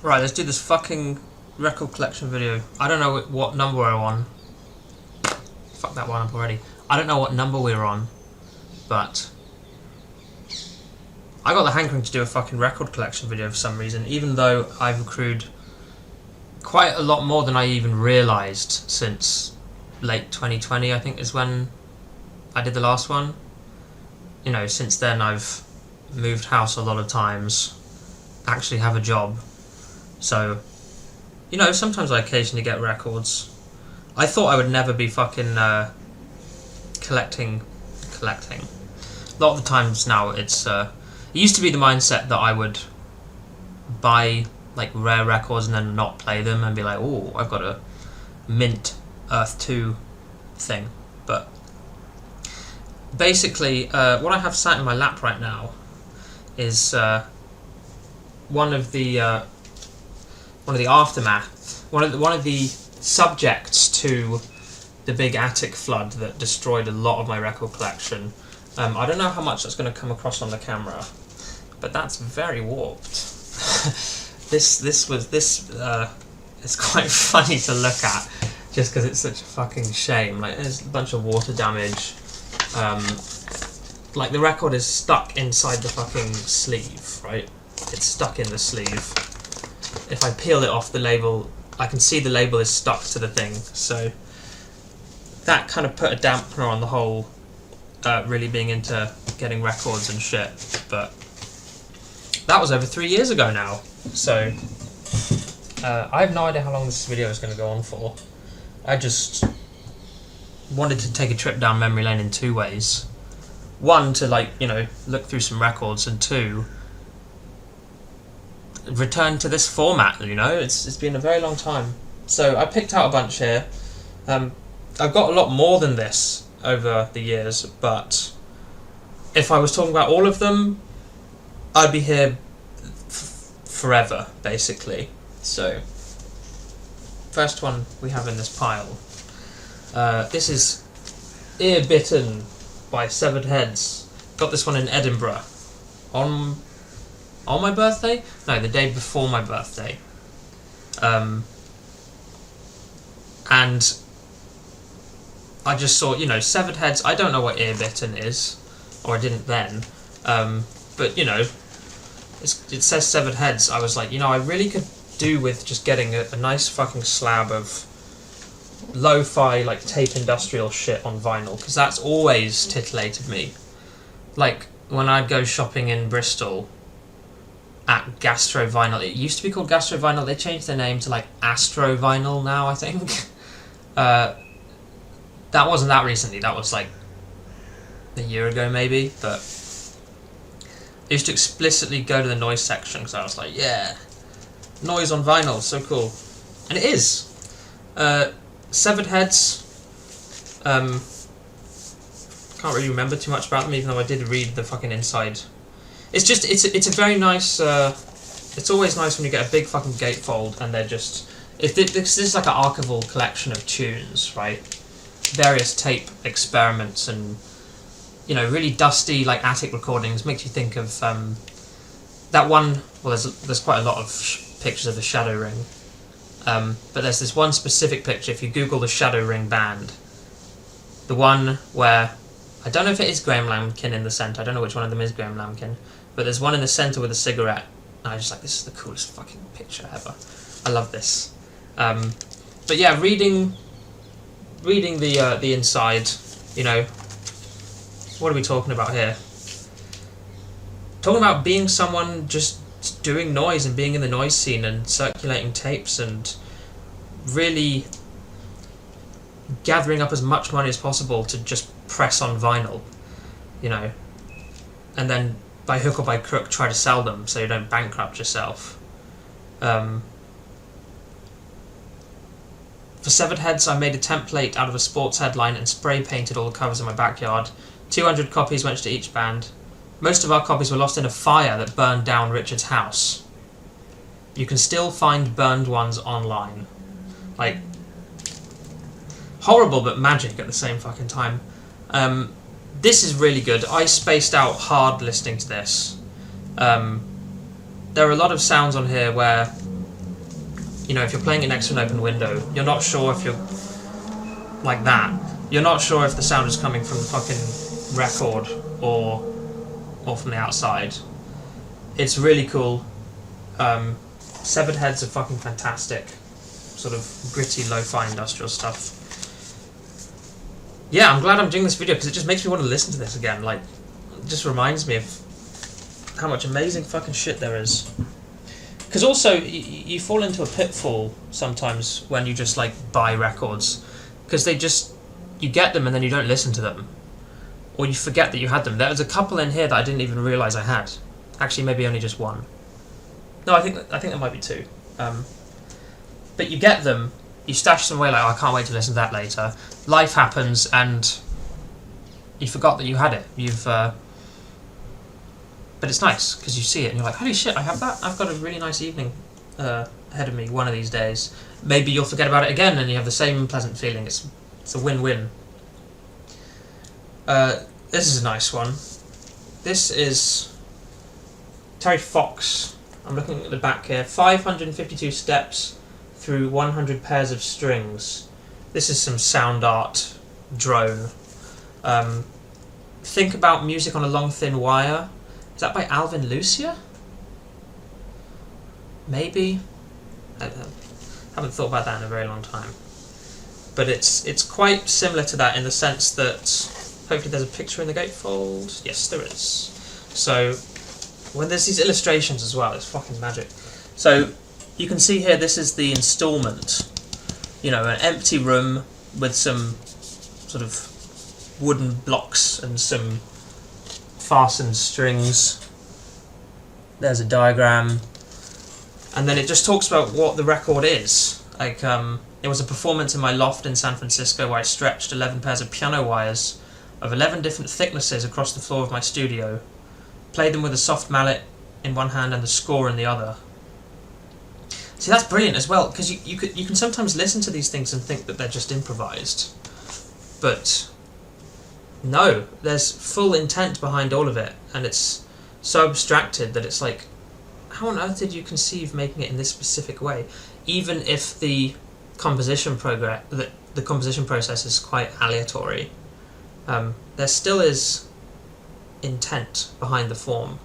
Right, let's do this fucking record collection video. I don't know what number we're on. Fuck that one up already. I don't know what number we're on, but I got the hankering to do a fucking record collection video for some reason, even though I've accrued quite a lot more than I even realised since late 2020, I think is when I did the last one. You know, since then I've moved house a lot of times, actually have a job. So, you know, sometimes I occasionally get records. I thought I would never be fucking collecting. A lot of the times now it's it used to be the mindset that I would buy like rare records and then not play them and be like, oh, I've got a mint Earth 2 thing. But basically, what I have sat in my lap right now is one of the aftermath, one of the subjects to the big attic flood that destroyed a lot of my record collection. I don't know how much that's going to come across on the camera, but that's very warped. This it's quite funny to look at, just because it's such a fucking shame. Like, there's a bunch of water damage. Like, the record is stuck inside the fucking sleeve, right? It's stuck in the sleeve. If I peel it off the label, I can see the label is stuck to the thing, so that kind of put a dampener on the whole really being into getting records and shit. But that was over 3 years ago now, so I have no idea how long this video is going to go on for. I just wanted to take a trip down memory lane in two ways. One, to, like, you know, look through some records, and two, return to this format. You know, it's been a very long time. So I picked out a bunch here. I've got a lot more than this over the years, but if I was talking about all of them, I'd be here forever, basically. So, first one we have in this pile. This is Ear Bitten by Severed Heads. Got this one in Edinburgh on my birthday? No, the day before my birthday. And I just saw, you know, Severed Heads. I don't know what Ear Bitten is, or I didn't then. But, you know, it says Severed Heads. I was like, you know, I really could do with just getting a nice fucking slab of lo-fi, like, tape industrial shit on vinyl, because that's always titillated me. Like, when I'd go shopping in Bristol at Gastro Vinyl, it used to be called Gastro Vinyl, they changed their name to, like, Astro Vinyl now, I think. That wasn't that recently, that was, like, a year ago, maybe, but I used to explicitly go to the noise section, because I was like, yeah, noise on vinyl, so cool. And it is. Severed Heads, can't really remember too much about them, even though I did read the fucking inside. It's just, it's a very nice, it's always nice when you get a big fucking gatefold and they're just, this is like an archival collection of tunes, right? Various tape experiments and, you know, really dusty, like, attic recordings. Makes you think of that one. Well, there's quite a lot of pictures of the Shadow Ring, but there's this one specific picture. If you Google the Shadow Ring band, the one where, I don't know if it is Graham Lamkin in the centre. I don't know which one of them is Graham Lamkin, but there's one in the centre with a cigarette. And I was just like, this is the coolest fucking picture ever. I love this. But yeah, reading the inside, you know, what are we talking about here? Talking about being someone just doing noise and being in the noise scene and circulating tapes and really gathering up as much money as possible to just press on vinyl, you know, and then by hook or by crook try to sell them so you don't bankrupt yourself. For Severed Heads, I made a template out of a sports headline and spray painted all the covers in my backyard. 200 copies went to each band. Most of our copies were lost in a fire that burned down Richard's house. You can still find burned ones online. Like, horrible but magic at the same fucking time. This is really good. I spaced out hard listening to this. There are a lot of sounds on here where you know, if you're playing it next to an open window, you're not sure if you're like that. You're not sure if the sound is coming from the fucking record or from the outside. It's really cool. Severed Heads are fucking fantastic. Sort of gritty, lo-fi industrial stuff. Yeah, I'm glad I'm doing this video because it just makes me want to listen to this again. Like, it just reminds me of how much amazing fucking shit there is. Because also, you fall into a pitfall sometimes when you just, like, buy records. Because you get them and then you don't listen to them. Or you forget that you had them. There was a couple in here that I didn't even realise I had. Actually, maybe only just one. No, I think there might be two. But you get them, you stash them away like, oh, I can't wait to listen to that later. Life happens and you forgot that you had it. But it's nice because you see it and you're like, holy shit, I have that. I've got a really nice evening ahead of me one of these days. Maybe you'll forget about it again and you have the same pleasant feeling. It's a win-win. This is a nice one. This is Terry Fox. I'm looking at the back here. 552 steps through 100 pairs of strings. This is some sound art drone. Think About Music on a Long Thin Wire. Is that by Alvin Lucia? Maybe? I haven't thought about that in a very long time. But it's quite similar to that in the sense that hopefully there's a picture in the gatefold. Yes, there is. So when there's these illustrations as well, it's fucking magic. So you can see here, this is the installment. You know, an empty room with some sort of wooden blocks and some fastened strings. There's a diagram. And then it just talks about what the record is. Like, it was a performance in my loft in San Francisco where I stretched 11 pairs of piano wires of 11 different thicknesses across the floor of my studio. Played them with a soft mallet in one hand and the score in the other. See, that's brilliant as well, because you can sometimes listen to these things and think that they're just improvised. But no, there's full intent behind all of it, and it's so abstracted that it's like, how on earth did you conceive making it in this specific way? Even if the composition process is quite aleatory, there still is intent behind the form,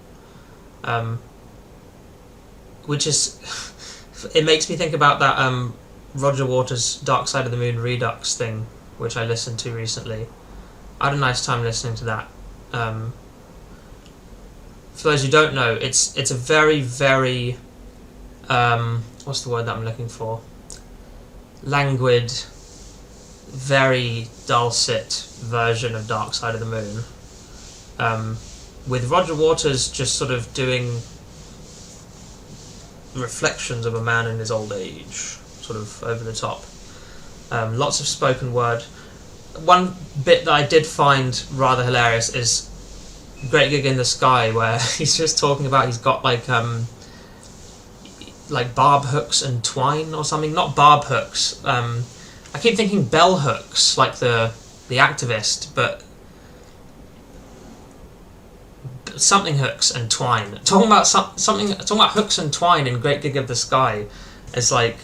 which is it makes me think about that Roger Waters' Dark Side of the Moon Redux thing, which I listened to recently. I had a nice time listening to that. For those who don't know, it's a very, very what's the word that I'm looking for? Languid, very dulcet version of Dark Side of the Moon, with Roger Waters just sort of doing reflections of a man in his old age, sort of over the top. Lots of spoken word. One bit that I did find rather hilarious is Great Gig in the Sky, where he's just talking about he's got like barb hooks and twine or something. Not barb hooks. I keep thinking bell hooks, like the activist, but something hooks and twine. Talking about talking about hooks and twine in Great Gig of the Sky is like,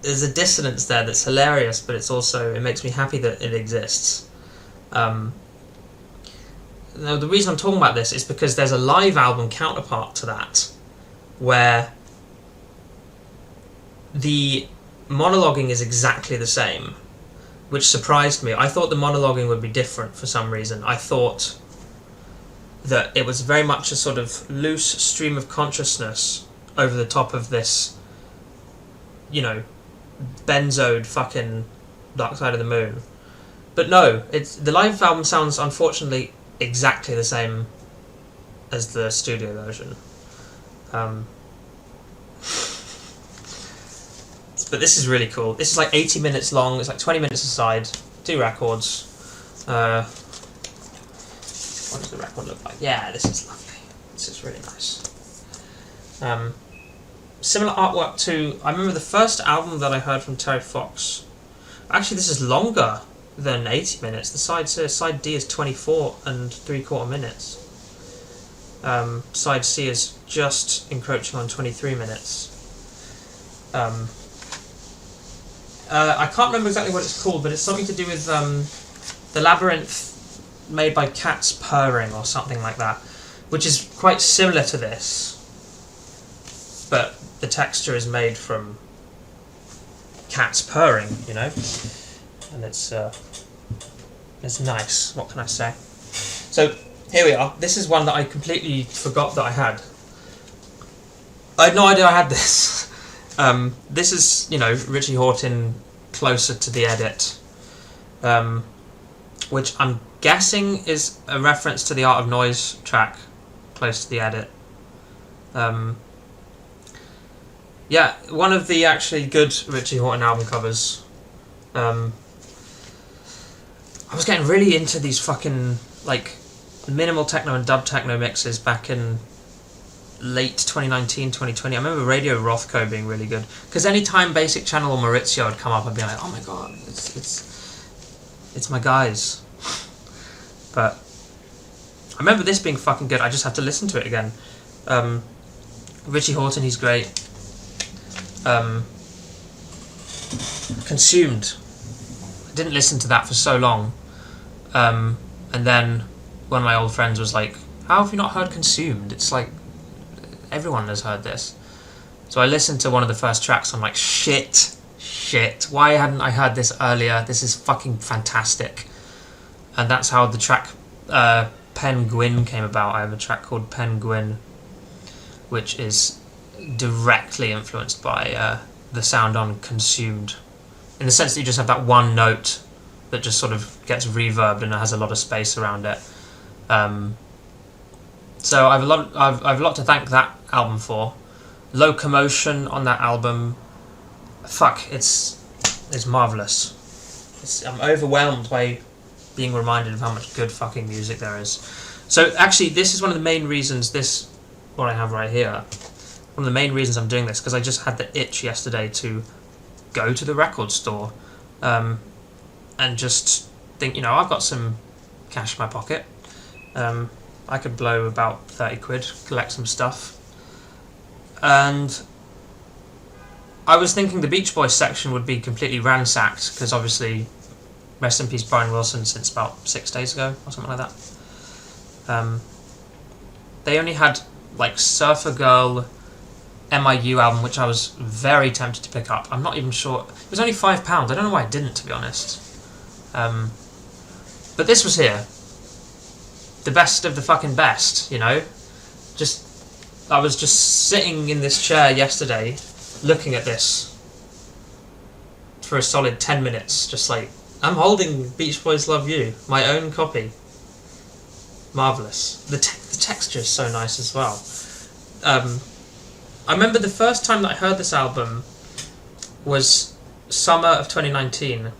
there's a dissonance there that's hilarious, but it's also, it makes me happy that it exists. Now, the reason I'm talking about this is because there's a live album counterpart to that, where the monologuing is exactly the same, which surprised me. I thought the monologuing would be different for some reason. I thought that it was very much a sort of loose stream of consciousness over the top of this, you know, benzoed fucking Dark Side of the Moon. But no, the live album sounds unfortunately exactly the same as the studio version. But this is really cool. This is like 80 minutes long. It's like 20 minutes aside. 2 records. What does the record look like? Yeah, this is lovely. This is really nice. Similar artwork to, I remember the first album that I heard from Terry Fox. Actually, this is longer than 80 minutes. The side D is 24 and 3/4 minutes. Side C is just encroaching on 23 minutes. I can't remember exactly what it's called, but it's something to do with the labyrinth made by cats purring or something like that, which is quite similar to this, but the texture is made from cats purring, you know, and it's nice. What can I say? So here we are. This is one that I completely forgot that I had. I had no idea I had this. This is, you know, Richie Hawtin closer to the edit, which I'm guessing is a reference to the Art of Noise track, close to the edit. Yeah, one of the actually good Richie Hawtin album covers. I was getting really into these fucking, like, minimal techno and dub techno mixes back in late 2019, 2020. I remember Radio Rothko being really good, because any time Basic Channel or Maurizio would come up, I'd be like, oh my god, it's my guys. But I remember this being fucking good. I just had to listen to it again. Richie Hawtin, he's great. Consumed. I didn't listen to that for so long, and then one of my old friends was like, how have you not heard Consumed? It's like, everyone has heard this. So I listened to one of the first tracks. I'm like, shit, why hadn't I heard this earlier? This is fucking fantastic. And that's how the track Penguin came about. I have a track called Penguin, which is directly influenced by the sound on Consumed, in the sense that you just have that one note that just sort of gets reverbed and it has a lot of space around it. So I've a lot to thank that album for. Locomotion on that album, fuck, it's marvellous. I'm overwhelmed by being reminded of how much good fucking music there is. So actually, this is one of the main reasons, what I have right here, one of the main reasons I'm doing this, because I just had the itch yesterday to go to the record store and just think, you know, I've got some cash in my pocket. I could blow about 30 quid, collect some stuff. And I was thinking the Beach Boys section would be completely ransacked, because obviously, rest in peace Brian Wilson, since about 6 days ago, or something like that. They only had, like, Surfer Girl MIU album, which I was very tempted to pick up. I'm not even sure. It was only £5. I don't know why I didn't, to be honest. But this was here. The best of the fucking best, you know? I was just sitting in this chair yesterday, looking at this for a solid 10 minutes, just like, I'm holding Beach Boys Love You, my own copy. Marvellous. The texture is so nice as well. I remember the first time that I heard this album was summer of 2019,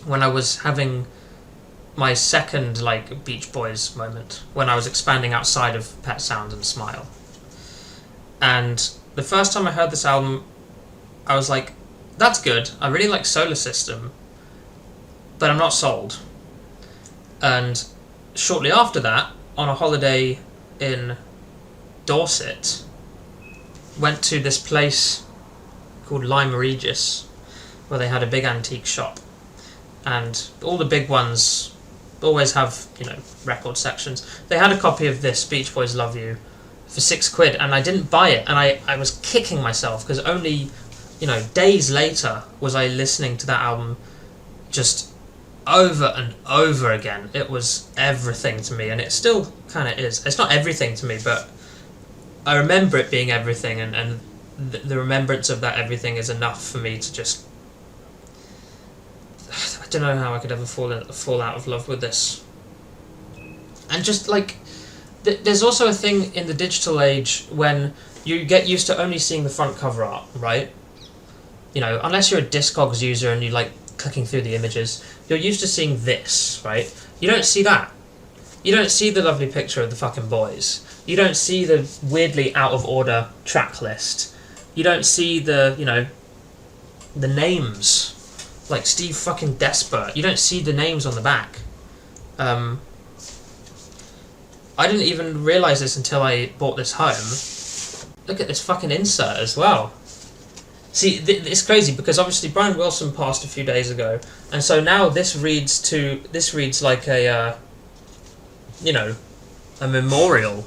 when I was having my second, like, Beach Boys moment, when I was expanding outside of Pet Sounds and Smile. And the first time I heard this album, I was like, that's good, I really like Solar System, but I'm not sold. And shortly after that, on a holiday in Dorset, went to this place called Lime Regis, where they had a big antique shop, and all the big ones always have, you know, record sections. They had a copy of this, Beach Boys Love You, for 6 quid, and I didn't buy it, and I was kicking myself, because only, you know, days later was I listening to that album just over and over again. It was everything to me, and it still kind of is. It's not everything to me, but I remember it being everything, and the remembrance of that everything is enough for me to just... I don't know how I could ever fall out of love with this. And just, like, there's also a thing in the digital age when you get used to only seeing the front cover art, right? You know, unless you're a Discogs user and you like clicking through the images, you're used to seeing this, right? You don't see that. You don't see the lovely picture of the fucking boys. You don't see the weirdly out of order track list. You don't see the, you know, the names. Like Steve fucking Despert. You don't see the names on the back. I didn't even realise this until I bought this home. Look at this fucking insert as well. See, it's crazy because obviously Brian Wilson passed a few days ago, and so now this reads like a, you know, a memorial,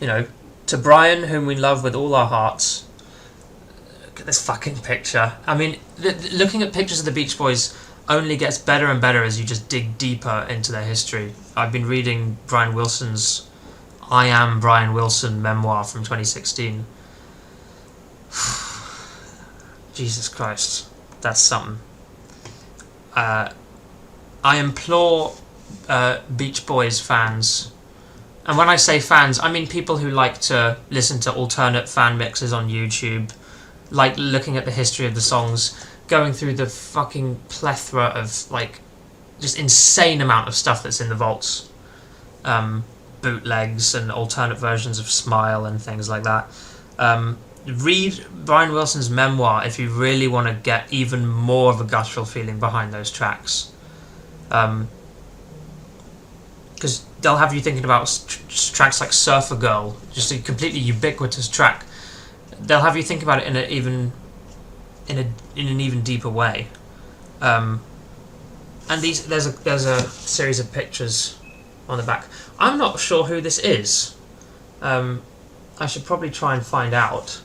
you know, to Brian, whom we love with all our hearts. Look at this fucking picture. I mean, looking at pictures of the Beach Boys only gets better and better as you just dig deeper into their history. I've been reading Brian Wilson's I Am Brian Wilson memoir from 2016. Jesus Christ, that's something. I implore Beach Boys fans, and when I say fans, I mean people who like to listen to alternate fan mixes on YouTube, like looking at the history of the songs, going through the fucking plethora of, like, just insane amount of stuff that's in the vaults. Bootlegs and alternate versions of Smile and things like that. Read Brian Wilson's memoir if you really want to get even more of a guttural feeling behind those tracks. Because they'll have you thinking about tracks like Surfer Girl, just a completely ubiquitous track. They'll have you think about it in an even deeper way. And there's a series of pictures on the back. I'm not sure who this is. I should probably try and find out.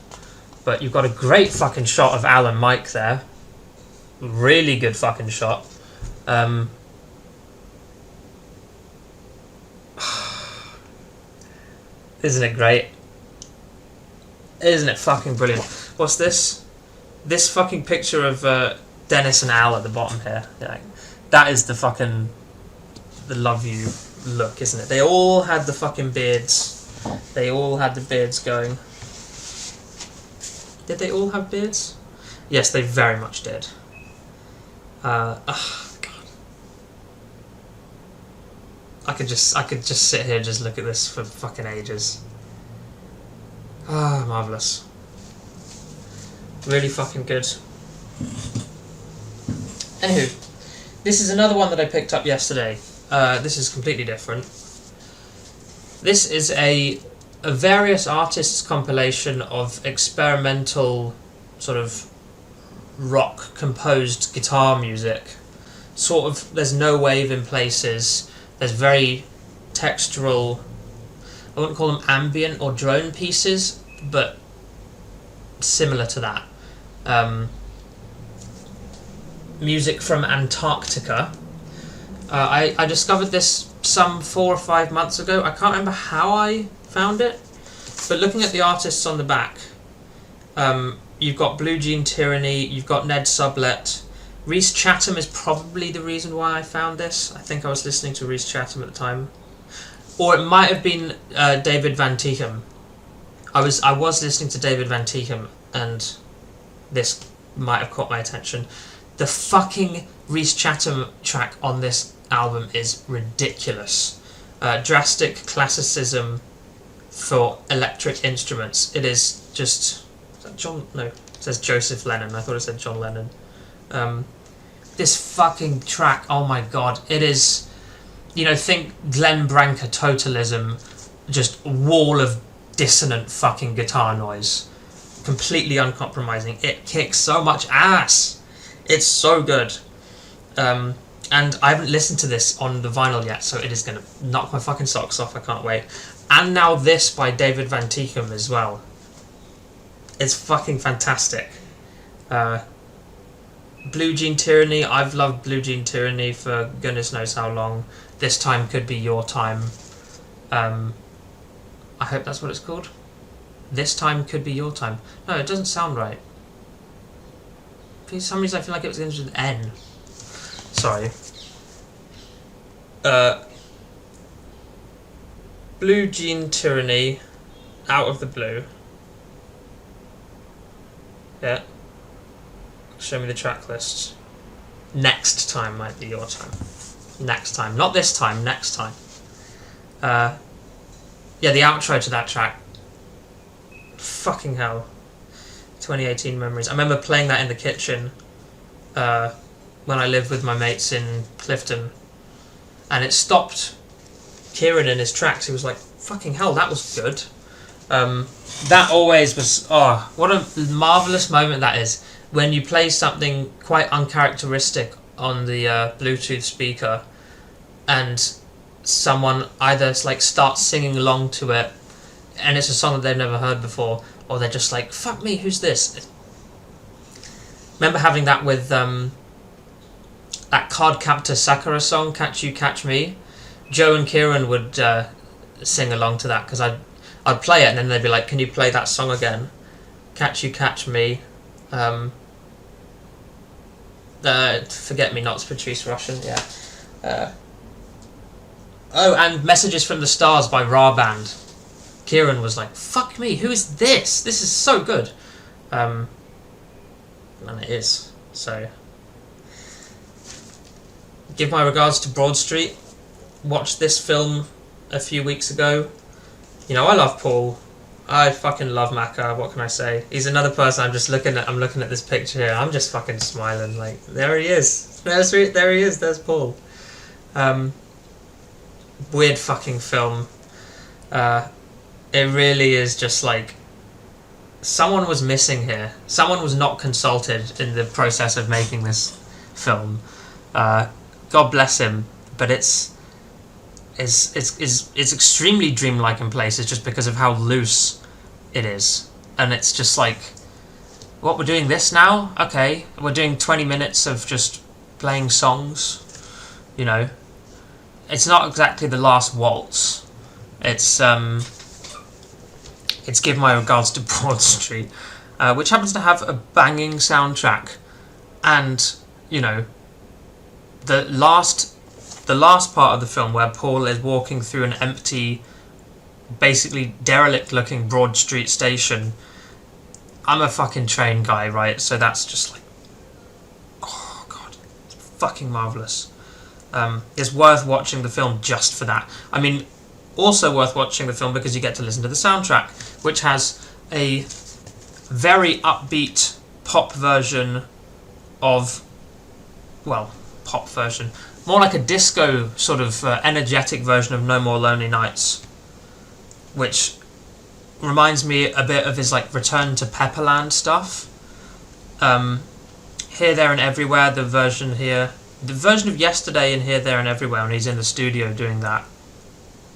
But you've got a great fucking shot of Alan Mike there. Really good fucking shot. Isn't it great? Isn't it fucking brilliant? What's this? This fucking picture of Dennis and Al at the bottom here. Yeah, that is the fucking the love you look, isn't it? They all had the fucking beards. They all had the beards going. Did they all have beards? Yes, they very much did. God. I could just sit here and just look at this for fucking ages. Marvellous. Really fucking good. Anywho, this is another one that I picked up yesterday. This is completely different. This is a various artists compilation of experimental sort of rock composed guitar music. Sort of, there's no wave in places. There's very textural, I wouldn't call them ambient or drone pieces, but similar to that. Music from Antarctica. I discovered this some 4 or 5 months ago. I can't remember how I found it, but looking at the artists on the back, you've got Blue Jean Tyranny, you've got Ned Sublette. Rhys Chatham is probably the reason why I found this. I think I was listening to Rhys Chatham at the time, or it might have been David Van Tichem. I was listening to David Van Tichem, and this might have caught my attention. The fucking Rhys Chatham track on this album is ridiculous. Drastic classicism for electric instruments. It is just... Is that John? No, it says Joseph Lennon. I thought it said John Lennon. This fucking track, oh my god, it is... You know, think Glenn Branca totalism, just wall of dissonant fucking guitar noise. Completely uncompromising. It kicks so much ass. It's so good. And I haven't listened to this on the vinyl yet, so it is going to knock my fucking socks off. I can't wait. And now this by David Van Tichem as well. It's fucking fantastic. Blue Jean Tyranny. I've loved Blue Jean Tyranny for goodness knows how long. This Time Could Be Your Time. I hope that's what it's called. This Time Could Be Your Time. No, it doesn't sound right. For some reason I feel like it was going to with N. Sorry. Blue Jean Tyranny. Out of the Blue. Yeah. Show me the track list. Next Time Might Be Your Time. Next time. Not this time, next time. Yeah, the outro to that track. Fucking hell. 2018 memories. I remember playing that in the kitchen when I lived with my mates in Clifton, and it stopped Kieran in his tracks. He was like, fucking hell, that was good. That always was, what a marvellous moment that is, when you play something quite uncharacteristic on the Bluetooth speaker, and someone either like starts singing along to it, and it's a song that they've never heard before, or they're just like, fuck me, who's this? Remember having that with that Cardcaptor Sakura song, Catch You, Catch Me? Joe and Kieran would sing along to that, because I'd play it and then they'd be like, can you play that song again? Catch You, Catch Me. Forget Me Not's Patrice Rushen, yeah. And Messages from the Stars by Ra Band. Kieran was like, fuck me, who is this? This is so good. And it is. So, give my regards to Broad Street. Watched this film a few weeks ago. You know, I love Paul. I fucking love Macca. What can I say? He's another person I'm looking at this picture here. I'm just fucking smiling. Like, there he is. There he is. There's Paul. Weird fucking film. It really is just like, someone was missing here. Someone was not consulted in the process of making this film. God bless him, but it's extremely dreamlike in places just because of how loose it is. And it's just like, what, we're doing this now? Okay, we're doing 20 minutes of just playing songs, you know. It's not exactly The Last Waltz. It's Give My Regards to Broad Street, which happens to have a banging soundtrack, and, you know, the last part of the film where Paul is walking through an empty, basically derelict-looking Broad Street station. I'm a fucking train guy, right? So that's just like, oh god, it's fucking marvellous. It's worth watching the film just for that. I mean, also worth watching the film because you get to listen to the soundtrack, which has a very upbeat pop version of, well, pop version, more like a disco sort of energetic version of No More Lonely Nights, which reminds me a bit of his like Return to Pepperland stuff. Here, There and Everywhere, the version of Yesterday in Here, There and Everywhere, and he's in the studio doing that.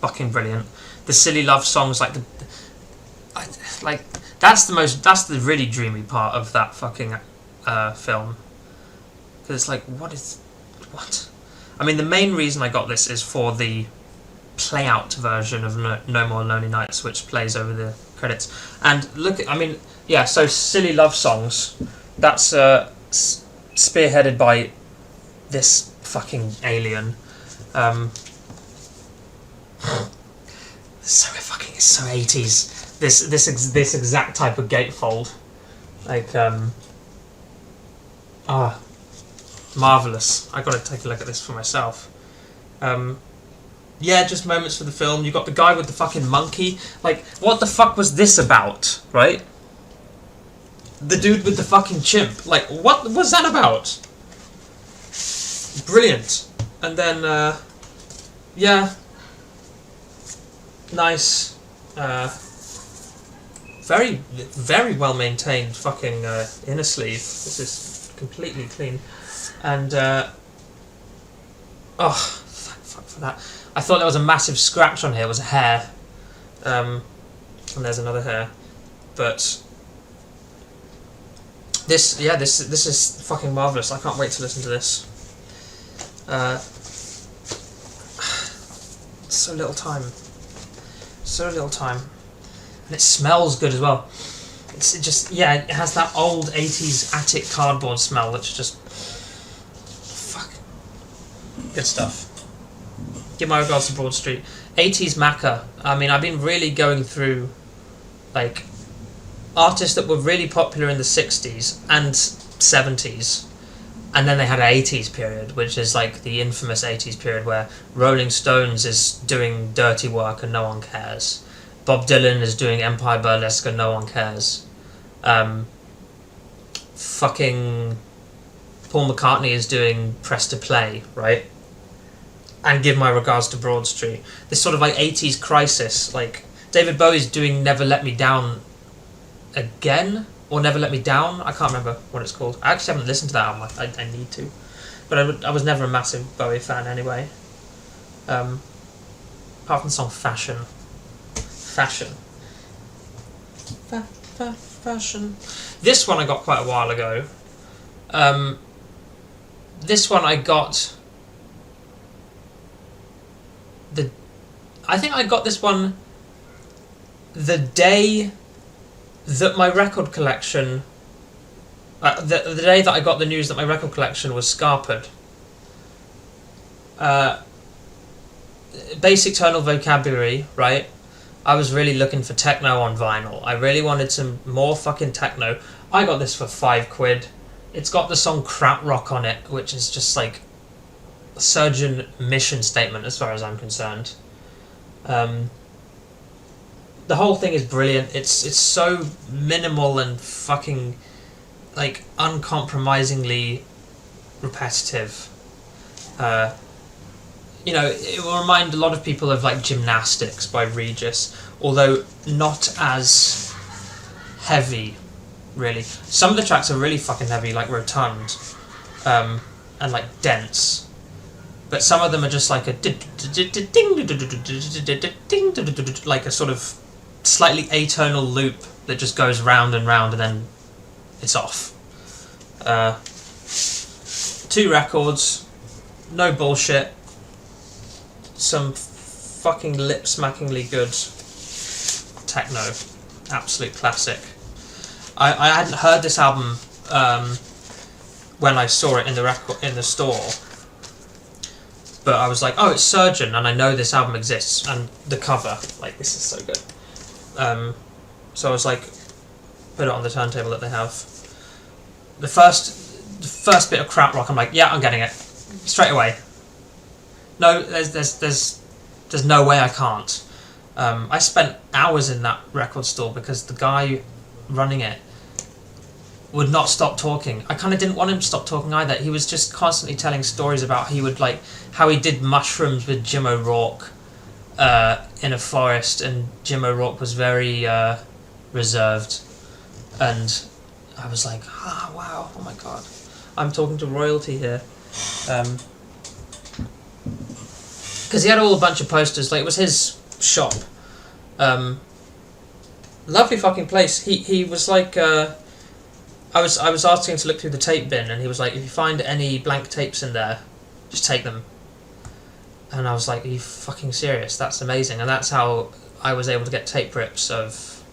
Fucking brilliant. The silly love songs, like that's the really dreamy part of that fucking film. Because it's like, what? I mean, the main reason I got this is for the play-out version of No More Lonely Nights, which plays over the credits. And look, I mean, yeah, so silly love songs, that's spearheaded by this fucking alien. It's so 80s. This exact type of gatefold, like marvellous. I gotta take a look at this for myself. Yeah, just moments for the film. You got the guy with the fucking monkey. Like, what the fuck was this about, right? The dude with the fucking chimp. Like, what was that about? Brilliant. And then, yeah, nice, very, very well maintained fucking inner sleeve. This is completely clean. And, fuck for that. I thought there was a massive scratch on here. It was a hair. And there's another hair. But this is fucking marvellous. I can't wait to listen to this. So little time. And it smells good as well. It has that old 80s attic cardboard smell, which just, fuck, good stuff. Give my regards to Broad Street. 80s Macca. I mean, I've been really going through, like, artists that were really popular in the 60s and 70s, and then they had an 80s period, which is like the infamous 80s period where Rolling Stones is doing dirty work and no one cares. Bob Dylan is doing Empire Burlesque and no one cares. Fucking Paul McCartney is doing Press to Play, right? And Give My Regards to Broad Street. This sort of like 80s crisis, like, David Bowie's doing Never Let Me Down again, or Never Let Me Down. I can't remember what it's called. I actually haven't listened to that album. I need to, but I was never a massive Bowie fan anyway. Apart from the song Fashion. Fashion. This one I got quite a while ago. This one I got. I think I got this one the day that my record collection. The day that I got the news that my record collection was scarpered. Basic tonal vocabulary, right? I was really looking for techno on vinyl. I really wanted some more fucking techno. I got this for £5. It's got the song Crap Rock on it, which is just like a surgeon mission statement as far as I'm concerned. The whole thing is brilliant. It's so minimal and fucking like uncompromisingly repetitive. It will remind a lot of people of like Gymnastics by Regis, although not as heavy, really. Some of the tracks are really fucking heavy, like Rotund, and like dense. But some of them are just like a like a sort of slightly atonal loop that just goes round and round and then it's off. 2 records, no bullshit. Some fucking lip-smackingly good techno, absolute classic. I hadn't heard this album when I saw it in the store, but I was like, oh, it's Surgeon, and I know this album exists, and the cover, like, this is so good. So I was like, put it on the turntable that they have. The first bit of Crap Rock, I'm like, yeah, I'm getting it straight away. No, there's no way I can't. I spent hours in that record store because the guy running it would not stop talking. I kind of didn't want him to stop talking either. He was just constantly telling stories about how he did mushrooms with Jim O'Rourke in a forest, and Jim O'Rourke was very reserved. And I was like, wow, oh my god, I'm talking to royalty here. Because he had a bunch of posters, like it was his shop. Lovely fucking place. He was like, I was asking him to look through the tape bin, and he was like, if you find any blank tapes in there, just take them. And I was like, are you fucking serious? That's amazing. And that's how I was able to get tape rips of.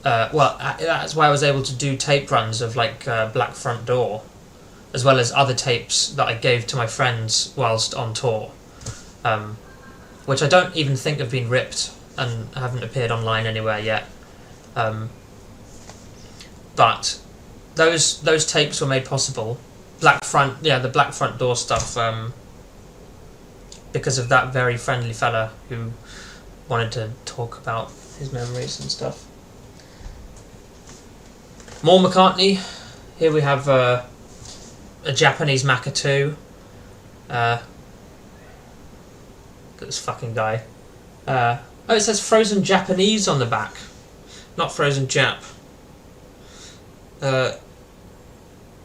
That's why I was able to do tape runs of like Black Front Door, as well as other tapes that I gave to my friends whilst on tour. Which I don't even think have been ripped and haven't appeared online anywhere yet. But those tapes were made possible. The Black Front Door stuff, because of that very friendly fella who wanted to talk about his memories and stuff. More McCartney. Here we have a Japanese Makatu. This fucking guy. It says Frozen Japanese on the back, not Frozen Jap.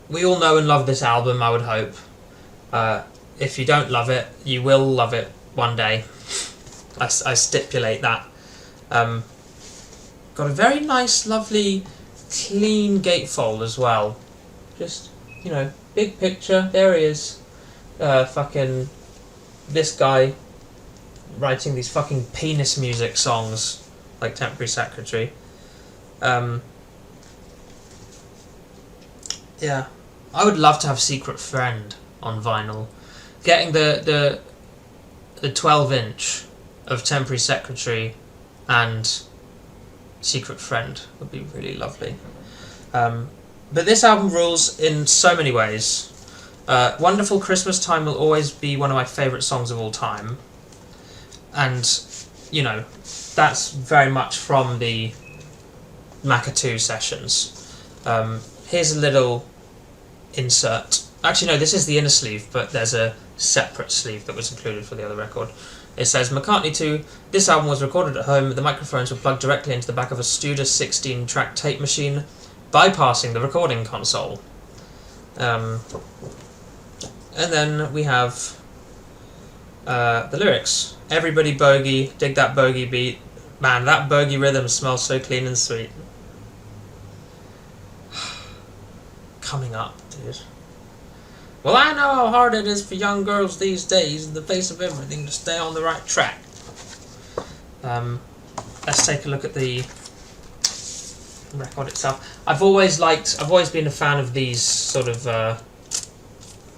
We all know and love this album, I would hope. If you don't love it, you will love it one day. I stipulate that. Got a very nice, lovely, clean gatefold as well. Just, big picture. There he is. Fucking this guy writing these fucking penis music songs like Temporary Secretary. Yeah, I would love to have Secret Friend on vinyl. Getting the 12-inch of Temporary Secretary and Secret Friend would be really lovely. But this album rules in so many ways. Wonderful Christmas Time will always be one of my favourite songs of all time. And, that's very much from the Makatu sessions. Here's a little insert. Actually, no, this is the inner sleeve, but there's a separate sleeve that was included for the other record. It says, McCartney 2, this album was recorded at home, the microphones were plugged directly into the back of a Studer 16-track tape machine, bypassing the recording console. And then we have the lyrics. Everybody bogey, dig that bogey beat. Man, that bogey rhythm smells so clean and sweet. Coming up, dude. Well, I know how hard it is for young girls these days, in the face of everything, to stay on the right track. Let's take a look at the record itself. I've always been a fan of these sort of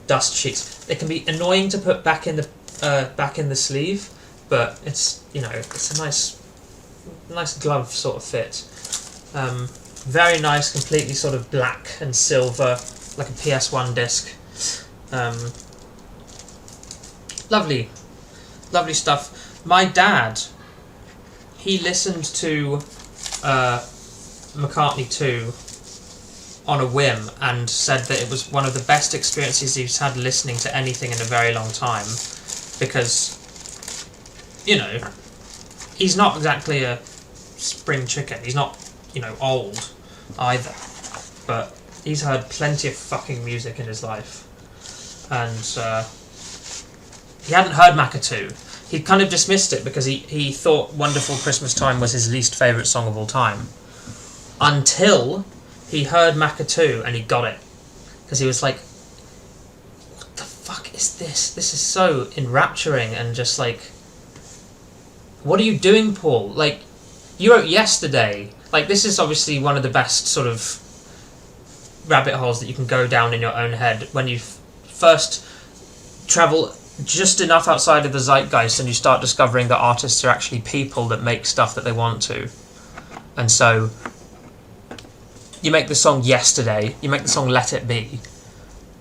dust sheets. They can be annoying to put back in the sleeve, but it's, you know, it's a nice glove sort of fit. Very nice, completely sort of black and silver, like a PS1 disc. Lovely stuff. My dad, he listened to McCartney 2 on a whim and said that it was one of the best experiences he's had listening to anything in a very long time, because, you know, he's not exactly a spring chicken. He's not, you know, old either, but he's heard plenty of fucking music in his life. And he hadn't heard Macca 2. He kind of dismissed it because he thought Wonderful Christmas Time was his least favourite song of all time. Until he heard Macca 2 and he got it. Because he was like, what the fuck is this? This is so enrapturing and just like, what are you doing, Paul? Like, you wrote Yesterday. Like, this is obviously one of the best sort of rabbit holes that you can go down in your own head when you first travel just enough outside of the zeitgeist and you start discovering that artists are actually people that make stuff that they want to. And so you make the song Yesterday, you make the song Let It Be,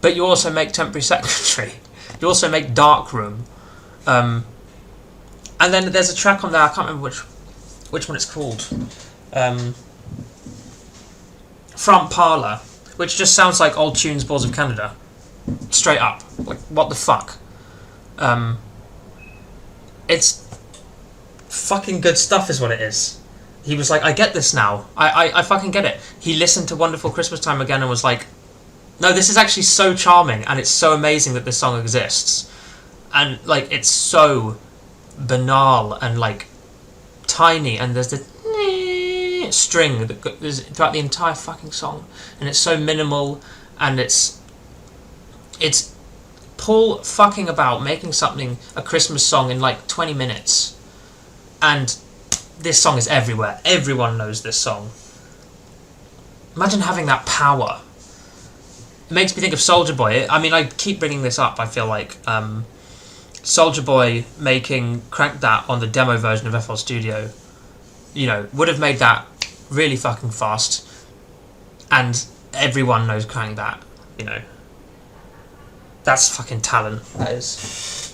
but you also make Temporary Secretary, you also make Darkroom, and then there's a track on there, I can't remember which one it's called, Front Parlour, which just sounds like Old Tunes Balls of Canada. Straight up. Like, what the fuck? It's fucking good stuff is what it is. He was like, I get this now. I fucking get it. He listened to Wonderful Christmas Time again and was like, no, this is actually so charming and it's so amazing that this song exists. And, like, it's so banal and, like, tiny, and there's the string that goes throughout the entire fucking song, and it's so minimal, and it's Paul fucking about making something, a Christmas song, in like 20 minutes, and this song is everywhere. Everyone knows this song. Imagine having that power. It makes me think of Soulja Boy. I mean, I keep bringing this up, I feel like. Soulja Boy making Crank That on the demo version of FL Studio, you know, would have made that really fucking fast, and everyone knows Crank That, you know. That's fucking talent. That's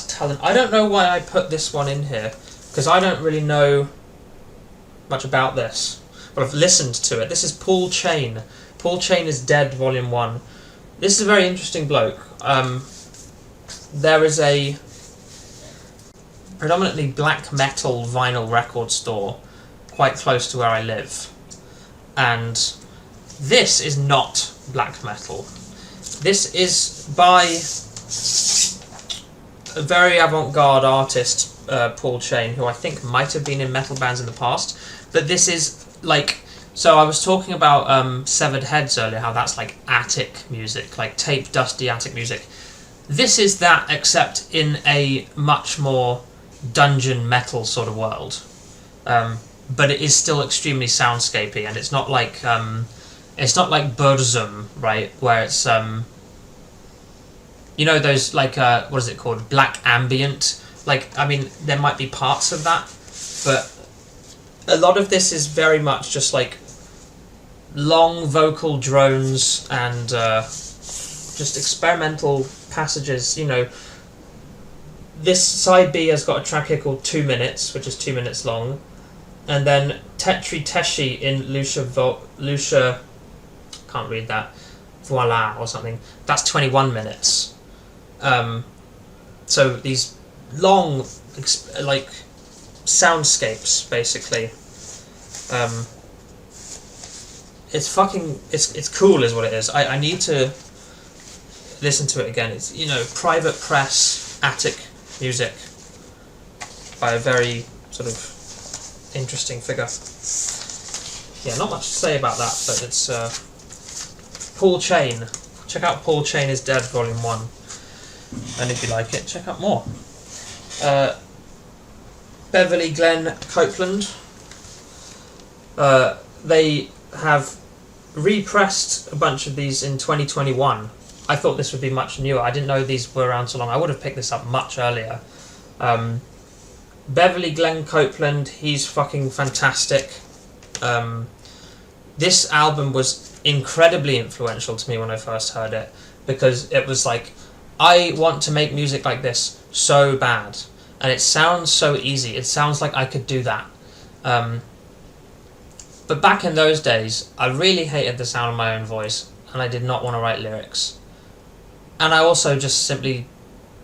talent. I don't know why I put this one in here, because I don't really know much about this, but I've listened to it. This is Paul Chain. Paul Chain is Dead, Volume 1. This is a very interesting bloke. There is a predominantly black metal vinyl record store quite close to where I live, and this is not black metal. This is by a very avant-garde artist, Paul Chain, who I think might have been in metal bands in the past, but this is like, so I was talking about Severed Heads earlier, how that's like attic music, like tape dusty attic music. This is that, except in a much more dungeon metal sort of world, but it is still extremely soundscapey, and it's not like Burzum, right, where it's you know, those like what is it called, black ambient. Like, I mean, there might be parts of that, but a lot of this is very much just like long vocal drones and just experimental passages, you know. This side B has got a track here called 2 minutes, which is 2 minutes long, and then Tetri Teshi in Lucia, can't read that, Voila or something, that's 21 minutes. So these long, like, soundscapes, basically. It's cool is what it is. I need to listen to it again. It's, you know, private press attic music by a very sort of interesting figure. Yeah, not much to say about that, but it's Paul Chain. Check out Paul Chain is Dead Volume 1. And if you like it, check out more. Beverly Glenn Copeland. They have repressed a bunch of these in 2021. I thought this would be much newer. I didn't know these were around so long. I would have picked this up much earlier. Beverly Glenn Copeland, he's fucking fantastic. This album was incredibly influential to me when I first heard it, because it was like, I want to make music like this so bad, and it sounds so easy. It sounds like I could do that. But back in those days, I really hated the sound of my own voice, and I did not want to write lyrics. And I also just simply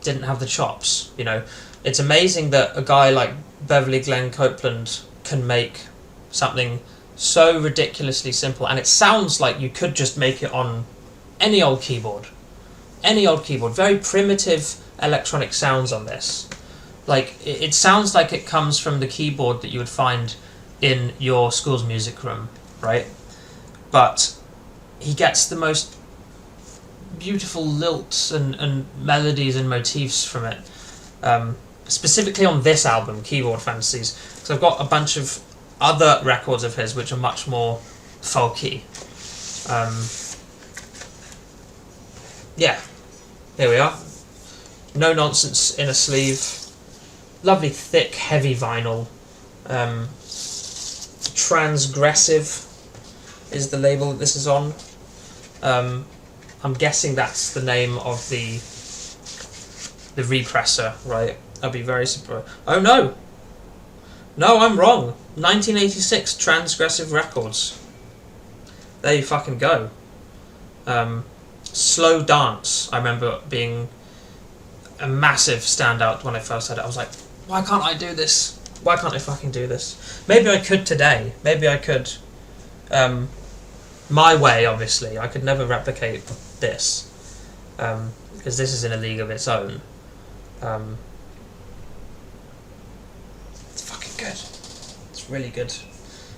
didn't have the chops, you know. It's amazing that a guy like Beverly Glenn Copeland can make something so ridiculously simple, and it sounds like you could just make it on any old keyboard. Any old keyboard. Very primitive electronic sounds on this. Like, it sounds like it comes from the keyboard that you would find in your school's music room, right? But he gets the most beautiful lilts and melodies and motifs from it. Specifically on this album, Keyboard Fantasies, because I've got a bunch of other records of his which are much more folky. Yeah, here we are. No Nonsense in a sleeve. Lovely thick, heavy vinyl. Transgressive is the label that this is on. I'm guessing that's the name of the repressor, right? I'll be very surprised. Oh no! No, I'm wrong. 1986 Transgressive Records. There you fucking go. Slow Dance, I remember being a massive standout when I first heard it. I was like, why can't I do this? Why can't I fucking do this? Maybe I could today. Maybe I could. My way, obviously. I could never replicate this. Because this is in a league of its own. It's fucking good. It's really good.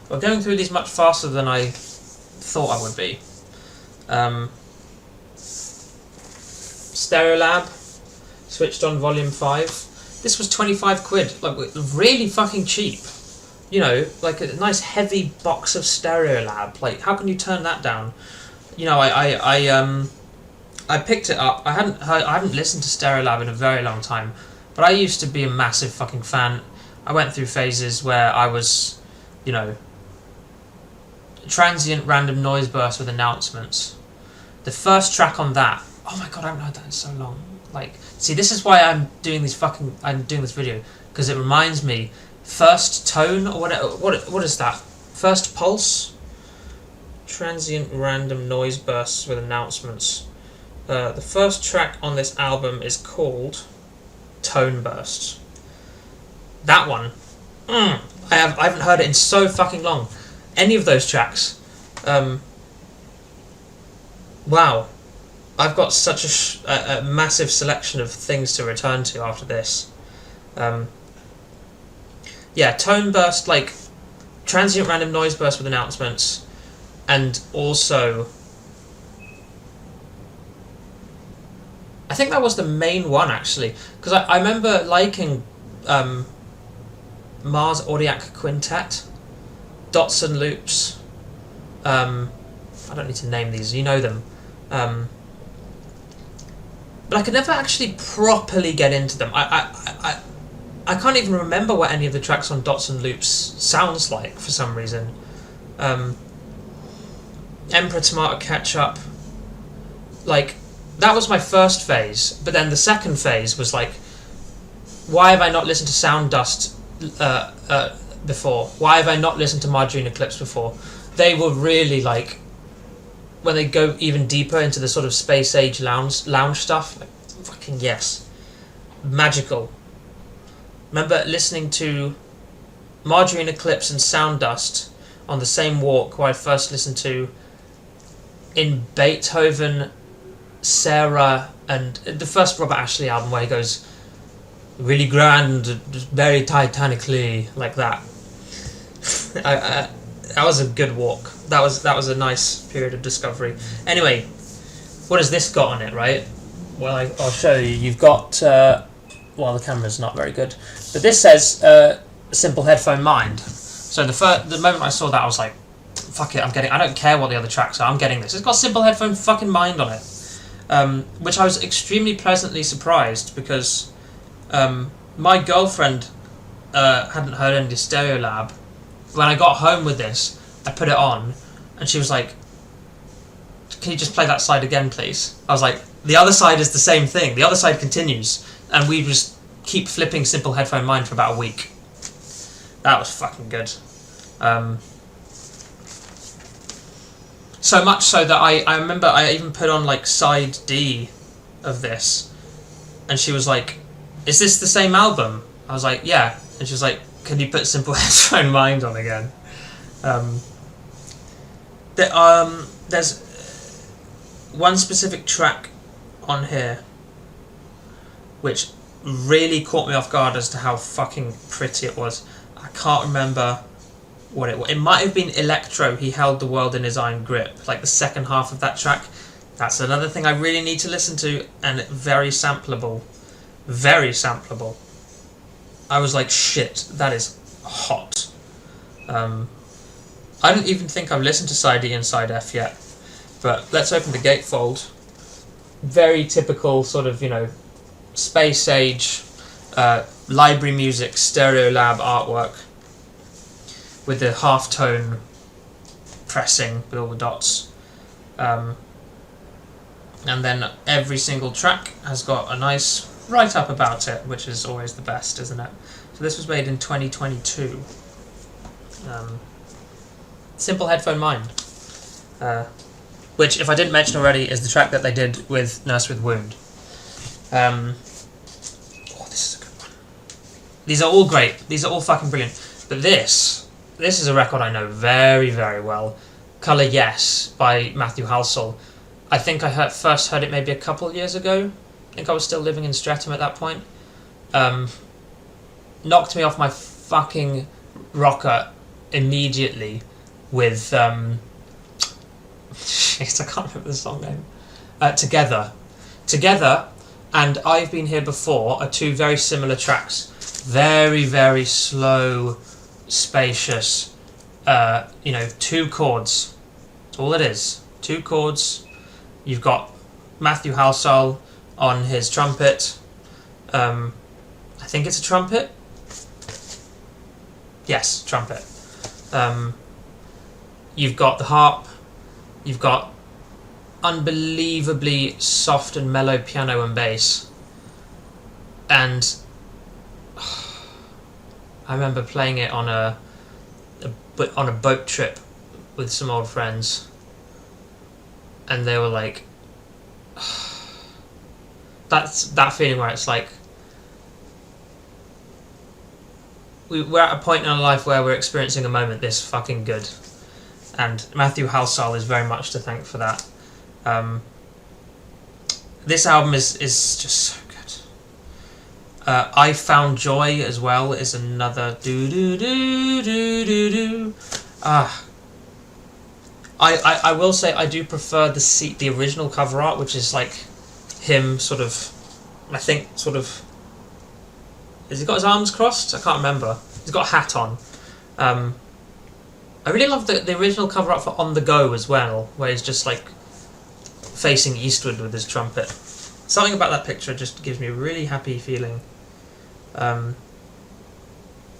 We're going through these much faster than I thought I would be. Stereolab, switched on volume 5. This was 25 quid, like really fucking cheap. You know, like a nice heavy box of Stereolab. Like, how can you turn that down? You know, I picked it up. I hadn't listened to Stereolab in a very long time, but I used to be a massive fucking fan. I went through phases where I was, you know, transient random noise bursts with announcements. The first track on that, oh my god, I haven't heard that in so long. Like, see, this is why I'm doing this video, because it reminds me, First Tone, or what is that? First Pulse? Transient random noise bursts with announcements. The first track on this album is called Tone Bursts. That one, I haven't heard it in so fucking long. Any of those tracks. Wow. I've got such a massive selection of things to return to after this. Yeah, Tone Burst, like transient random noise burst with announcements, and also I think that was the main one actually, because I remember liking Mars Audiac Quintet, Dots and Loops. I don't need to name these, you know them. But I could never actually properly get into them. I can't even remember what any of the tracks on Dots and Loops sounds like for some reason. Emperor Tomato Ketchup, like, that was my first phase, but then the second phase was like, why have I not listened to Sound Dust before? Why have I not listened to Margarine Eclipse before? They were really like, when they go even deeper into the sort of space age lounge stuff, like, fucking yes, magical. remember listening to Marjorie and Eclipse and Sound Dust on the same walk where I first listened to in Beethoven, Sarah, and the first Robert Ashley album where he goes really grand, very titanically, like that. That was a good walk. That was a nice period of discovery. Anyway, what has this got on it, right? Well, I'll show you. You've got well, the camera's not very good, but this says Simple Headphone Mind. So the moment I saw that, I was like, fuck it, I don't care what the other tracks are, I'm getting this. It's got Simple Headphone fucking Mind on it. Which I was extremely pleasantly surprised, because my girlfriend hadn't heard any of Stereolab. When I got home with this, I put it on, and she was like, can you just play that side again, please? I was like, the other side is the same thing, the other side continues, and we just keep flipping Simple Headphone Mind for about a week. That was fucking good. So much so that I remember I even put on like side D of this, and she was like, is this the same album? I was like, yeah. And she was like, can you put Simple Headphone Mind on again? There's one specific track on here which really caught me off guard as to how fucking pretty it was. I can't remember what it was. It might have been Electro, He Held the World in His Iron Grip, like the second half of that track. That's another thing I really need to listen to, and very sampleable. Very sampleable. I was like, shit, that is hot. I don't even think I've listened to side E and side F yet, but let's open the gatefold. Very typical sort of, space age, library music, Stereolab artwork with the half-tone pressing with all the dots. And then every single track has got a nice write-up about it, which is always the best, isn't it? So this was made in 2022. Simple Headphone Mind. Which, if I didn't mention already, is the track that they did with Nurse with Wound. This is a good one. These are all great. These are all fucking brilliant. But this is a record I know very, very well. Colour Yes by Matthew Halsall. I think I first heard it maybe a couple of years ago. I think I was still living in Streatham at that point. Knocked me off my fucking rocker immediately with shit, I can't remember the song name. Together and I've Been Here Before are two very similar tracks. Very, very slow, spacious, two chords. That's all it is. Two chords. You've got Matthew Halsall on his trumpet. I think it's a trumpet. Yes, trumpet. You've got the harp. You've got unbelievably soft and mellow piano and bass. And I remember playing it on a boat trip with some old friends, and they were like, that's that feeling where it's like we're at a point in our life where we're experiencing a moment this fucking good, and Matthew Halsall is very much to thank for that. This album is just so good. I Found Joy as well is another do. I will say I do prefer the original cover art, which is like him sort of, I think sort of, has he got his arms crossed? I can't remember. He's got a hat on. I really love the original cover art for On The Go as well, where he's just like facing eastward with his trumpet. Something about that picture just gives me a really happy feeling.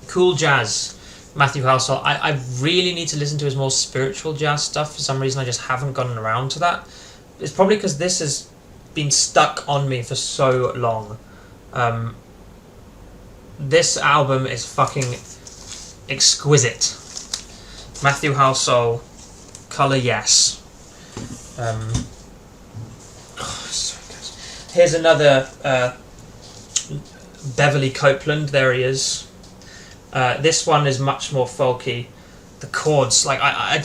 Cool jazz, Matthew Halsall. I really need to listen to his more spiritual jazz stuff. For some reason I just haven't gotten around to that. It's probably because this has been stuck on me for so long. This album is fucking exquisite. Matthew Halsall, Colour Yes. So good. Here's another Beverly Copeland, there he is. This one is much more folky. The chords, like I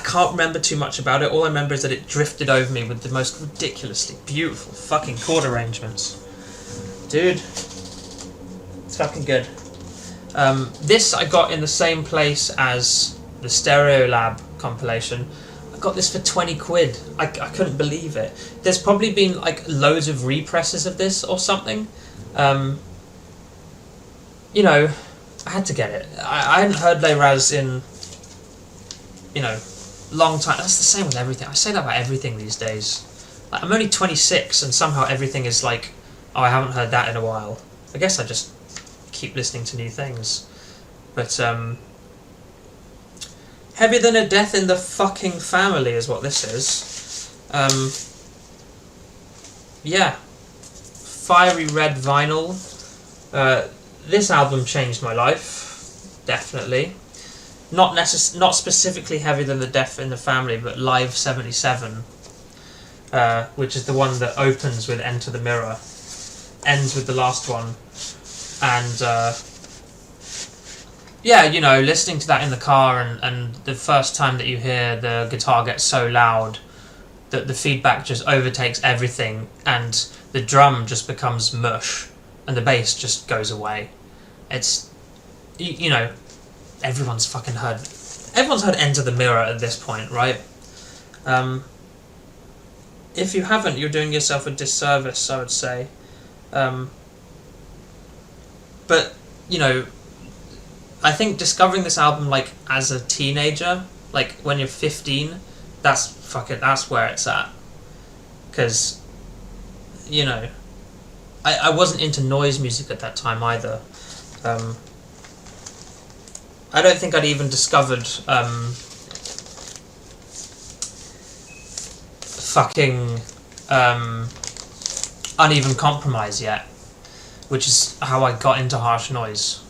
can't remember too much about it. All I remember is that it drifted over me with the most ridiculously beautiful fucking chord arrangements. Dude, it's fucking good. This I got in the same place as the Stereolab compilation. I got this for 20 quid. I couldn't believe it. There's probably been like loads of represses of this or something. You know, I had to get it. I hadn't heard Les Raz in, you know, long time. That's the same with everything. I say that about everything these days. Like, I'm only 26 and somehow everything is like, oh, I haven't heard that in a while. I guess I just keep listening to new things. But, Heavier Than a Death in the Fucking Family is what this is. Yeah. Fiery red vinyl. This album changed my life, definitely. Not specifically Heavier Than the Death in the Family, but Live 77, which is the one that opens with Enter the Mirror, ends with the last one, and yeah, you know, listening to that in the car, and the first time that you hear the guitar get so loud that the feedback just overtakes everything, and the drum just becomes mush, and the bass just goes away. It's, you know, everyone's heard Enter the Mirror at this point, right? If you haven't, you're doing yourself a disservice, I would say. But, you know, I think discovering this album, like, as a teenager, like, when you're 15, that's where it's at. Because, you know, I wasn't into noise music at that time either. I don't think I'd even discovered Uneven Compromise yet, which is how I got into harsh noise.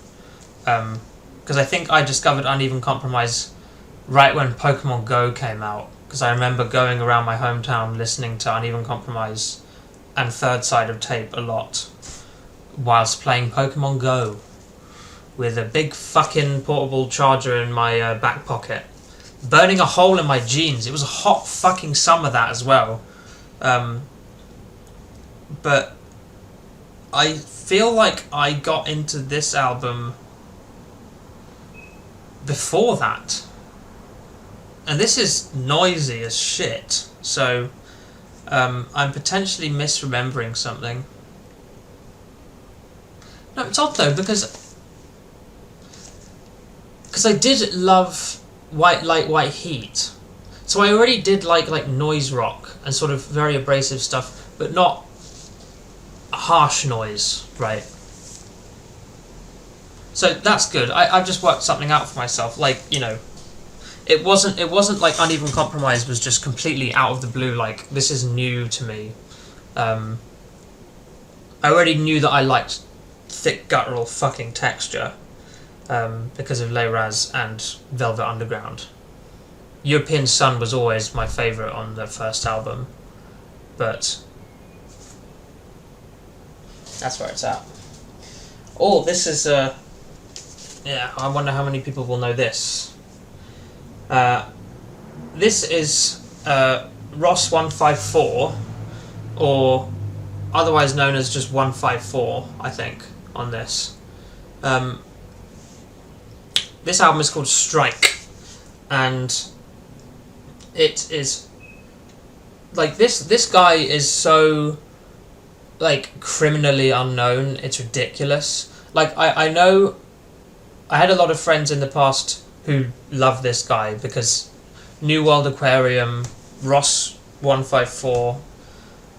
Because I think I discovered Uneven Compromise right when Pokemon Go came out, because I remember going around my hometown listening to Uneven Compromise and Third Side of Tape a lot whilst playing Pokemon Go with a big fucking portable charger in my back pocket, burning a hole in my jeans. It was a hot fucking summer, that as well. But I feel like I got into this album before that, and this is noisy as shit, so I'm potentially misremembering something. No, it's odd though, because I did love White Light, White Heat, so I already did like noise rock and sort of very abrasive stuff, but not harsh noise, right? So that's good. I've just worked something out for myself. Like, you know, it wasn't like Uneven Compromise was just completely out of the blue, like, this is new to me. I already knew that I liked thick guttural fucking texture, because of Les Raz and Velvet Underground. European Sun was always my favourite on the first album, but that's where it's at. Oh, this is yeah, I wonder how many people will know this. This is Ross 154, or otherwise known as just 154, I think, on this. This album is called Strike, and it is like this guy is so like criminally unknown, it's ridiculous. Like I know I had a lot of friends in the past who love this guy because New World Aquarium, Ross 154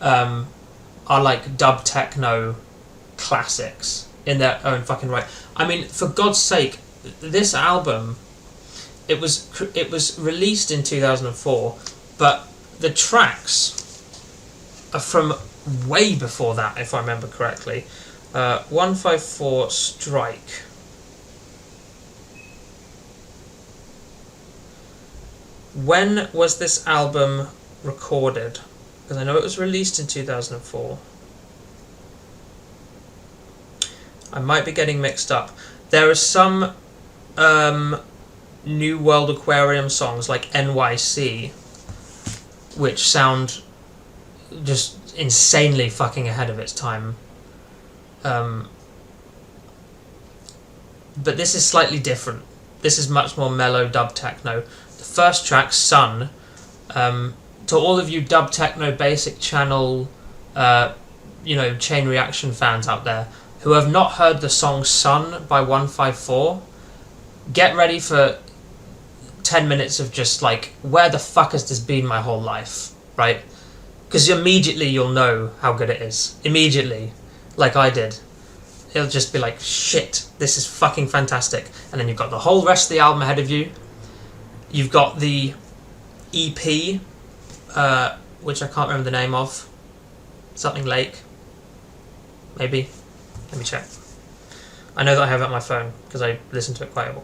are like dub techno classics in their own fucking right. I mean, for God's sake, this album, it was released in 2004, but the tracks are from way before that, if I remember correctly. 154 Strike. When was this album recorded? Because I know it was released in 2004. I might be getting mixed up. There are some New World Aquarium songs like NYC, which sound just insanely fucking ahead of its time. But this is slightly different. This is much more mellow dub techno. The first track, Sun, to all of you dub techno basic channel, chain reaction fans out there who have not heard the song Sun by 154, get ready for 10 minutes of just like, where the fuck has this been my whole life, right? Because immediately you'll know how good it is. Immediately, like I did. It'll just be like, shit, this is fucking fantastic. And then you've got the whole rest of the album ahead of you. You've got the EP, which I can't remember the name of. Something Lake. Maybe. Let me check. I know that I have it on my phone because I listen to it quite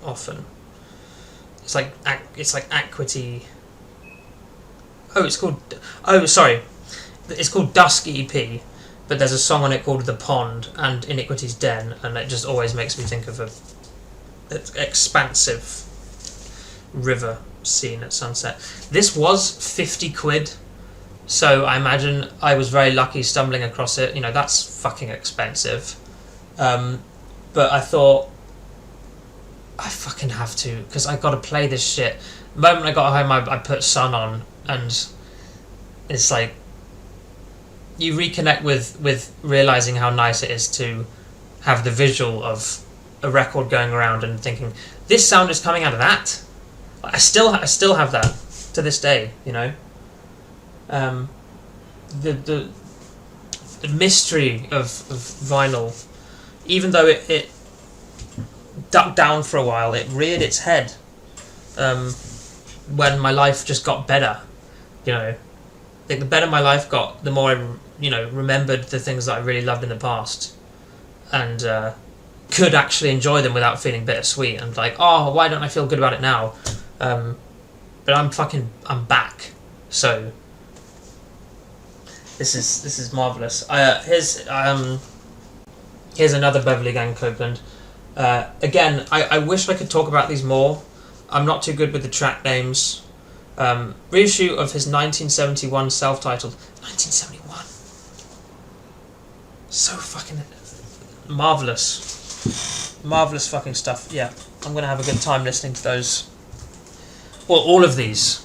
often. It's like Equity. It's called Dusk EP. But there's a song on it called The Pond and Iniquity's Den, and it just always makes me think of an expansive river scene at sunset. This was 50 quid, so I imagine I was very lucky stumbling across it. That's fucking expensive. But I thought, I fucking have to, because I got to play this shit. The moment I got home, I put Sun on, and it's like, you reconnect with realising how nice it is to have the visual of a record going around and thinking, this sound is coming out of that. I still have that to this day, The mystery of vinyl, even though it ducked down for a while, it reared its head when my life just got better, I think the better my life got, the more I remembered the things that I really loved in the past, and could actually enjoy them without feeling bittersweet. And like, oh, why don't I feel good about it now? But I'm back. So this is marvelous. Here's another Beverly Gang Copeland. Again, I wish I could talk about these more. I'm not too good with the track names. Reissue of his 1971 self-titled 1971. So fucking marvelous fucking stuff. Yeah, I'm gonna have a good time listening to those. Well, all of these.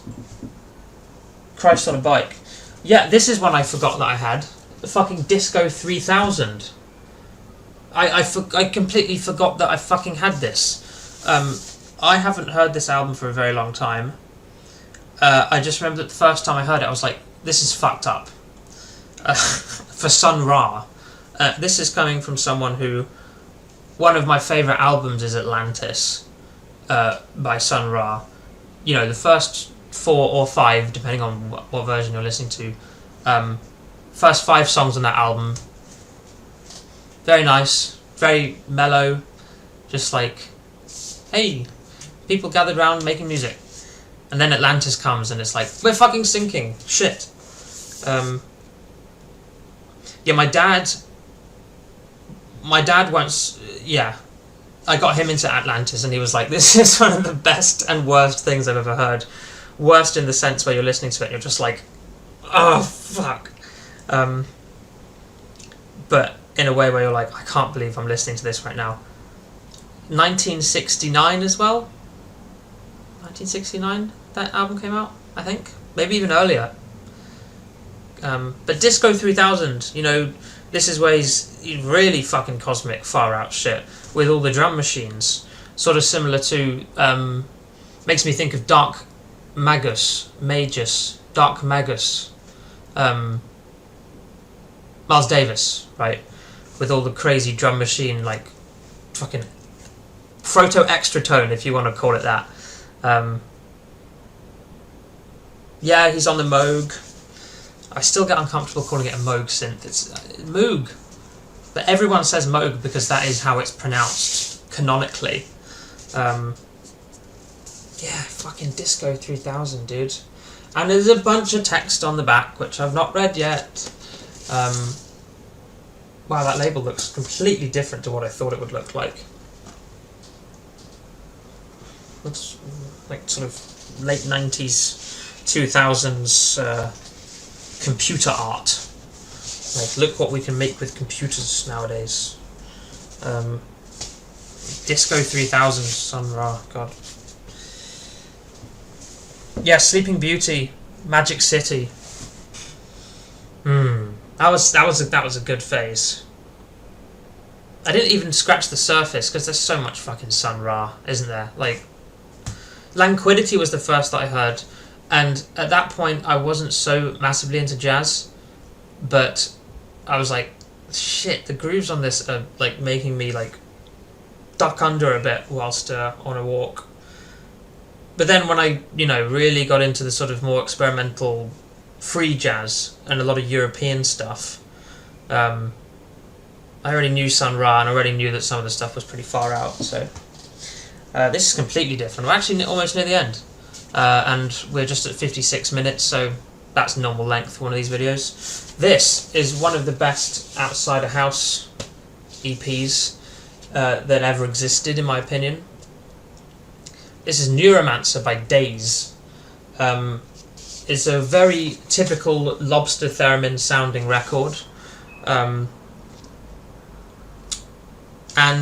Christ on a Bike. Yeah, this is one I forgot that I had. The fucking Disco 3000. I completely forgot that I fucking had this. I haven't heard this album for a very long time. I just remember that the first time I heard it, I was like, this is fucked up. For Sun Ra. This is coming from someone who... One of my favourite albums is Atlantis, by Sun Ra. The first 4 or 5, depending on what version you're listening to. First 5 songs on that album. Very nice. Very mellow. Just like, hey, people gathered around making music. And then Atlantis comes and it's like, we're fucking sinking. Shit. My dad once, I got him into Atlantis and he was like, this is one of the best and worst things I've ever heard. Worst in the sense where you're listening to it and you're just like, oh, fuck. But in a way where you're like, I can't believe I'm listening to this right now. 1969 as well. 1969 that album came out, I think. Maybe even earlier. But Disco 3000, this is where he's really fucking cosmic, far out shit with all the drum machines. Sort of similar to, makes me think of Dark Magus. Miles Davis, right? With all the crazy drum machine, like fucking proto extra tone, if you want to call it that. He's on the Moog. I still get uncomfortable calling it a Moog synth. It's Moog. But everyone says Moog because that is how it's pronounced canonically. Fucking Disco 3000, dude. And there's a bunch of text on the back, which I've not read yet. Wow, that label looks completely different to what I thought it would look like. Looks like sort of late 90s, 2000s computer art. Like, look what we can make with computers nowadays. Disco 3000, Sun Ra, God. Yeah, Sleeping Beauty, Magic City. That was a good phase. I didn't even scratch the surface because there's so much fucking Sun Ra, isn't there? Like, Languidity was the first that I heard, and at that point I wasn't so massively into jazz, but I was like, shit, the grooves on this are like making me like duck under a bit whilst on a walk. But then when I, really got into the sort of more experimental free jazz and a lot of European stuff, I already knew Sun Ra and I already knew that some of the stuff was pretty far out, so this is completely different. We're actually almost near the end, and we're just at 56 minutes, so that's normal length for one of these videos. This is one of the best Outside of House EPs that ever existed, in my opinion. This is Neuromancer by Days. It's a very typical Lobster Theremin sounding record. And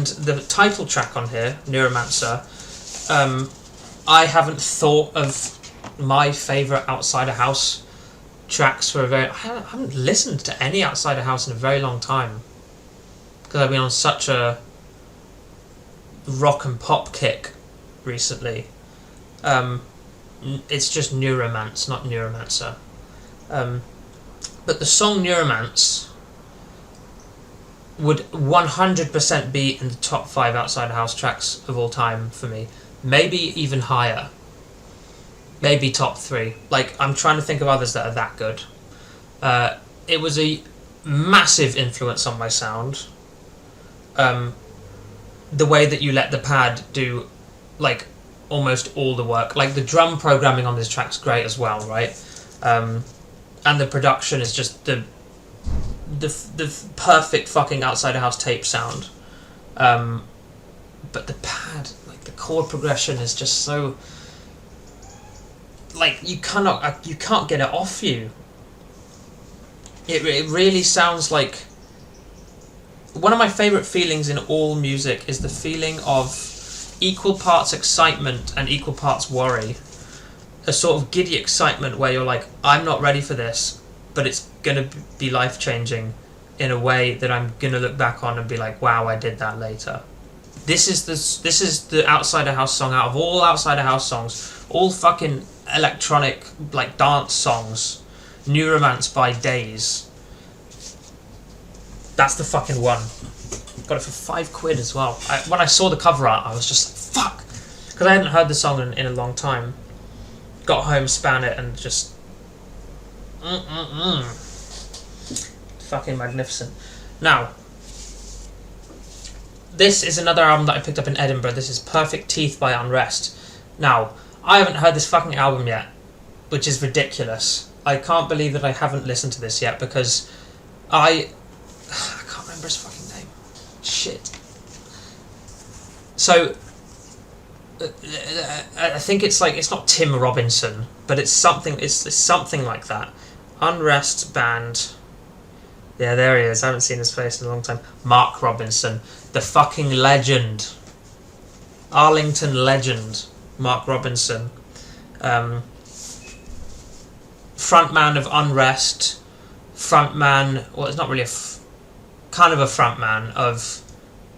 the title track on here, Neuromancer, I haven't thought of my favourite Outside of House tracks for I haven't listened to any Outside of House in a very long time, because I've been on such a rock and pop kick recently. It's just Neuromance, not Neuromancer. But the song Neuromance would 100% be in the top 5 Outside of House tracks of all time for me. Maybe even higher. Maybe top 3. Like, I'm trying to think of others that are that good. It was a massive influence on my sound. The way that you let the pad do, like, almost all the work. Like, the drum programming on this track's great as well, right? And the production is just the perfect fucking Outside of House tape sound. But the pad, like, the chord progression is just so, like, you can't get it off you. It really sounds like, one of my favourite feelings in all music is the feeling of equal parts excitement and equal parts worry. A sort of giddy excitement where you're like, I'm not ready for this, but it's going to be life-changing in a way that I'm going to look back on and be like, wow, I did that later. This is the Outside of House song out of all Outside of House songs, all fucking electronic, like, dance songs. Neuromance by Days. That's the fucking one. Got it for £5 as well. When I saw the cover art, I was just like, fuck! Because I hadn't heard the song in a long time. Got home, span it, and just... Fucking magnificent. Now, this is another album that I picked up in Edinburgh. This is Perfect Teeth by Unrest. Now, I haven't heard this fucking album yet, which is ridiculous. I can't believe that I haven't listened to this yet, because I can't remember his fucking name. Shit. So, I think it's like, it's not Tim Robinson, but it's something like that. Unrest band. Yeah, there he is. I haven't seen his face in a long time. Mark Robinson, the fucking legend. Arlington legend. Mark Robinson. Frontman of Unrest. Frontman, well, it's not really kind of a frontman of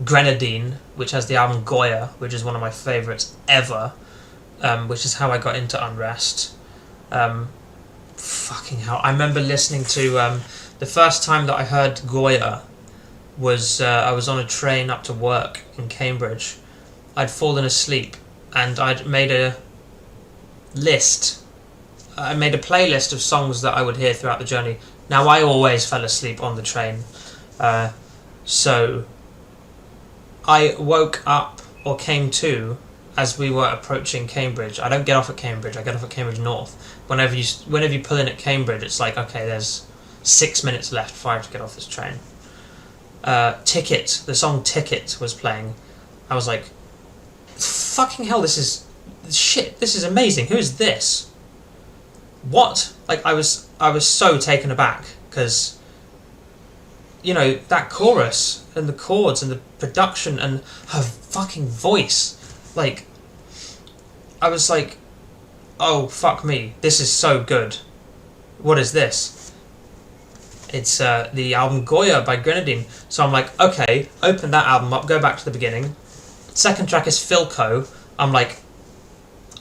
Grenadine, which has the album Goya, which is one of my favourites ever, which is how I got into Unrest. Fucking hell. I remember listening to... the first time that I heard Goya was I was on a train up to work in Cambridge. I'd fallen asleep and I'd made a list. I made a playlist of songs that I would hear throughout the journey. Now, I always fell asleep on the train. So I woke up, or came to, as we were approaching Cambridge. I don't get off at Cambridge, I get off at Cambridge North. Whenever you pull in at Cambridge, it's like, okay, there's 6 minutes left before I have to get off this train. Ticket, the song Ticket was playing. I was like, fucking hell, this is shit, this is amazing, who is this? What? Like, I was so taken aback, because, you know, that chorus, and the chords, and the production, and her fucking voice, like, I was like, oh, fuck me, this is so good. What is this? It's the album Goya by Grenadine. So I'm like, okay, open that album up, go back to the beginning. Second track is Philco. I'm like,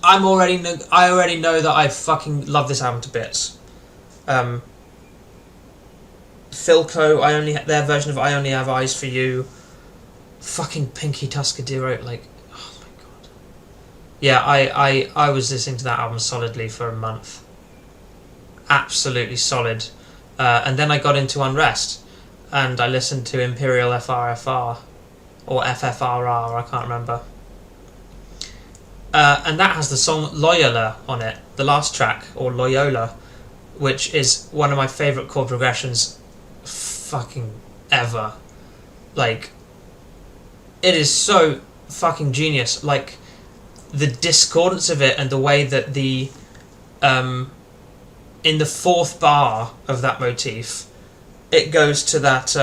I already know that I fucking love this album to bits. Philco, their version of I Only Have Eyes for You. Fucking Pinky Tuscadero, like, oh my god. Yeah, I was listening to that album solidly for a month. Absolutely solid. And then I got into Unrest, and I listened to Imperial FRFR, or FFRR, I can't remember. And that has the song Loyola on it, the last track, or Loyola, which is one of my favourite chord progressions fucking ever. Like, it is so fucking genius. Like, the discordance of it, and the way that the in the fourth bar of that motif, it goes to that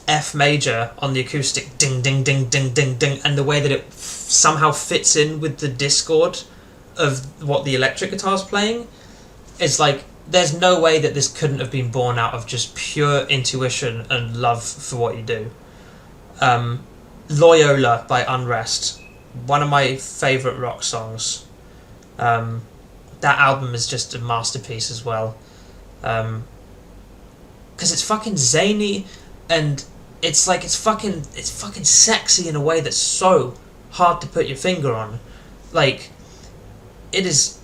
F major on the acoustic, ding, ding, ding, ding, ding, ding, and the way that it somehow fits in with the discord of what the electric guitar's playing, is like, there's no way that this couldn't have been born out of just pure intuition and love for what you do. Loyola by Unrest, one of my favourite rock songs. That album is just a masterpiece as well, because it's fucking zany, and it's like, it's fucking sexy in a way that's so hard to put your finger on. Like, it's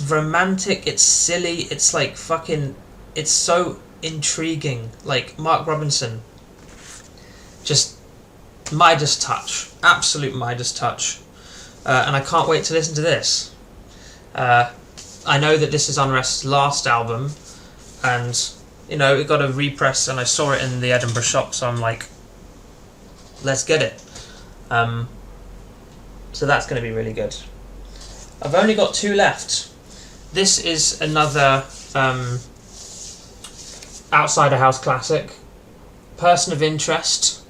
romantic, it's silly, it's like fucking, it's so intriguing. Like, Mark Robinson, just Midas touch, absolute Midas touch, and I can't wait to listen to this. I know that this is Unrest's last album, and, you know, it got a repress, and I saw it in the Edinburgh shop, so I'm like, let's get it. So that's going to be really good. I've only got 2 left. This is another Outside a House classic, Person of Interest.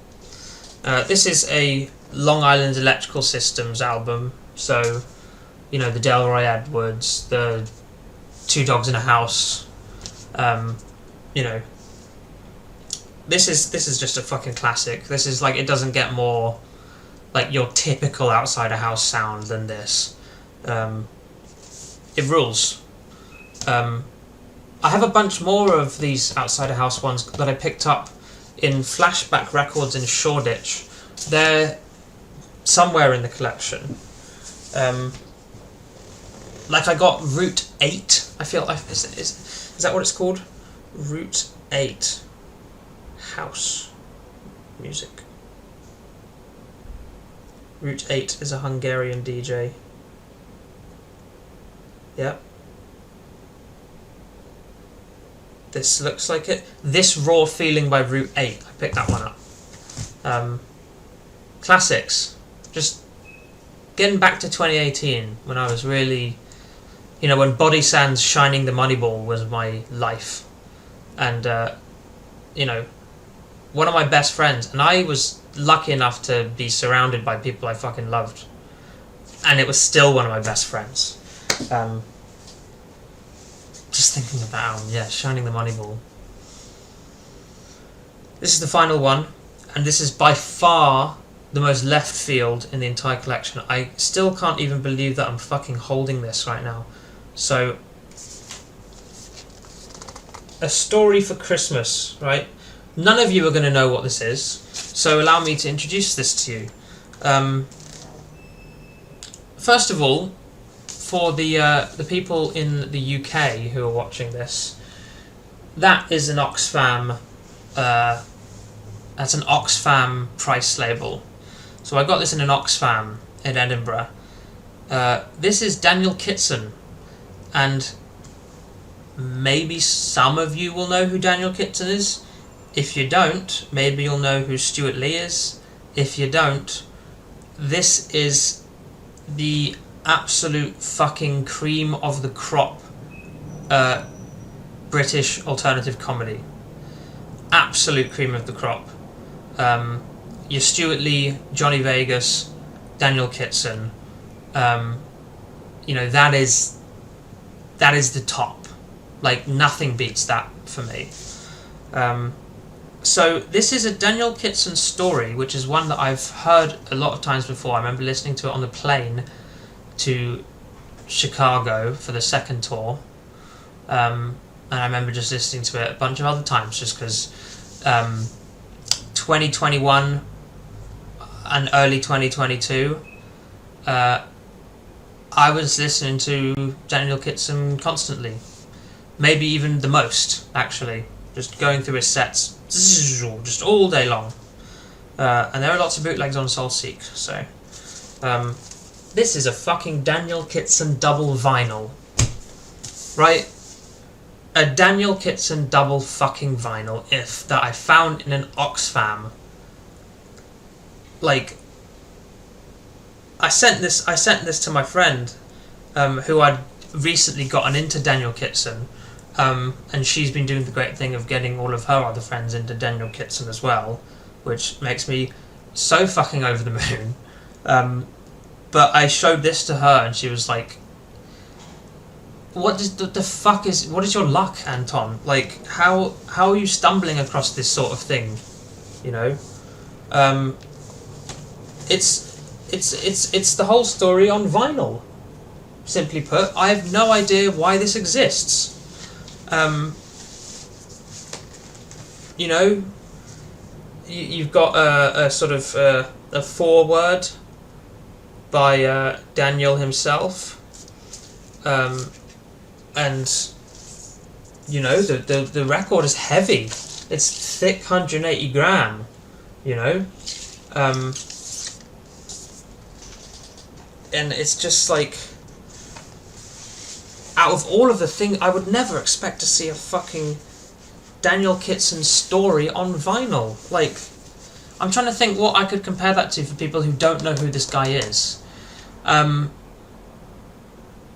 This is a Long Island Electrical Systems album, so, you know, the Delroy Edwards, the Two Dogs in a House, you know, this is just a fucking classic. This is like, it doesn't get more like your typical Outside a House sound than this. It rules. I have a bunch more of these Outside a House ones that I picked up in Flashback Records in Shoreditch. They're somewhere in the collection. Like, I got Route 8, I feel like, is that what it's called? Route 8 House Music. Route 8 is a Hungarian DJ. Yep. This looks like it. This Raw Feeling by Route 8. I picked that one up. Classics. Just getting back to 2018, when I was really, you know, when Body Sand's Shining the Moneyball was my life. And, you know, one of my best friends, and I was lucky enough to be surrounded by people I fucking loved, and it was still one of my best friends. Just thinking about, yeah, Shining the Moneyball. This is the final one, and this is by far the most left field in the entire collection. I still can't even believe that I'm fucking holding this right now. So, A Story for Christmas, right? None of you are going to know what this is, so allow me to introduce this to you. First of all, for the people in the UK who are watching this, that is an Oxfam. That's an Oxfam price label. So I got this in an Oxfam in Edinburgh. This is Daniel Kitson, and maybe some of you will know who Daniel Kitson is. If you don't, maybe you'll know who Stuart Lee is. If you don't, this is the absolute fucking cream of the crop British alternative comedy. Absolute cream of the crop. Your Stuart Lee, Johnny Vegas, Daniel Kitson. That is the top. Like, nothing beats that for me. So this is a Daniel Kitson story, which is one that I've heard a lot of times before. I remember listening to it on the plane to Chicago for the second tour. And I remember just listening to it a bunch of other times, just because 2021 and early 2022, I was listening to Daniel Kitson constantly. Maybe even the most, actually. Just going through his sets, just all day long. And there are lots of bootlegs on Soulseek, so... this is a fucking Daniel Kitson double vinyl. Right? A Daniel Kitson double fucking vinyl, that I found in an Oxfam. Like, I sent this to my friend, who I'd recently gotten into Daniel Kitson, and she's been doing the great thing of getting all of her other friends into Daniel Kitson as well, which makes me so fucking over the moon. But I showed this to her, and she was like, what is your luck, Anton? Like, how are you stumbling across this sort of thing? It's the whole story on vinyl. Simply put, I have no idea why this exists. You've got a sort of a foreword by Daniel himself. And the record is heavy. It's thick, 180 gram. And it's just like, out of all of the things, I would never expect to see a fucking Daniel Kitson story on vinyl. Like, I'm trying to think what I could compare that to for people who don't know who this guy is.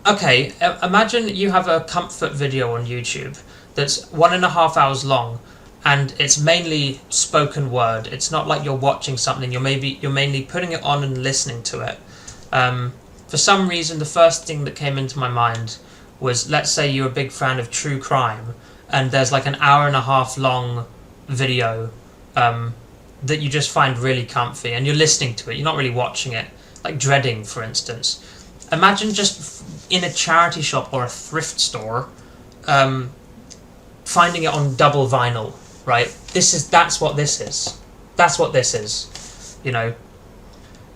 Okay, imagine you have a comfort video on YouTube that's 1.5 hours long, and it's mainly spoken word. It's not like you're watching something. You're mainly putting it on and listening to it. For some reason, the first thing that came into my mind was, let's say you're a big fan of true crime, and there's like an 1.5 hour long video that you just find really comfy, and you're listening to it. You're not really watching it, like Dreading, for instance. Imagine just in a charity shop or a thrift store, finding it on double vinyl, right? That's what this is. That's what this is.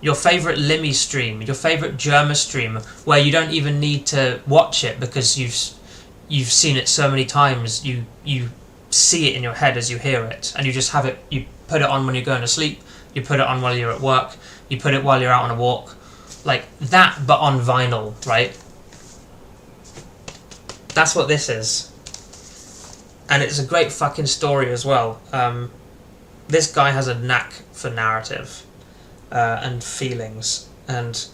Your favourite Limmy stream, your favourite Germa stream, where you don't even need to watch it because you've seen it so many times. You see it in your head as you hear it, and you just have it. You put it on when you're going to sleep. You put it on while you're at work. You put it while you're out on a walk. Like that, but on vinyl, right? That's what this is. And it's a great fucking story as well. This guy has a knack for narrative and feelings, and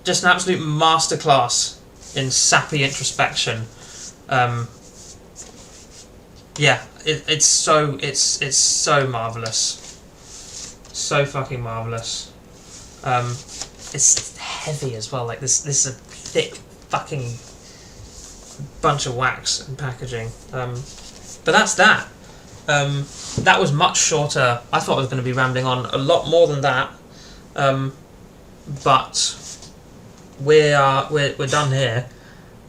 just an absolute masterclass in sappy introspection. It's so marvellous. So fucking marvellous. It's heavy as well. Like this is a thick fucking bunch of wax and packaging. But that's that. That was much shorter. I thought I was going to be rambling on a lot more than that. But we're done here.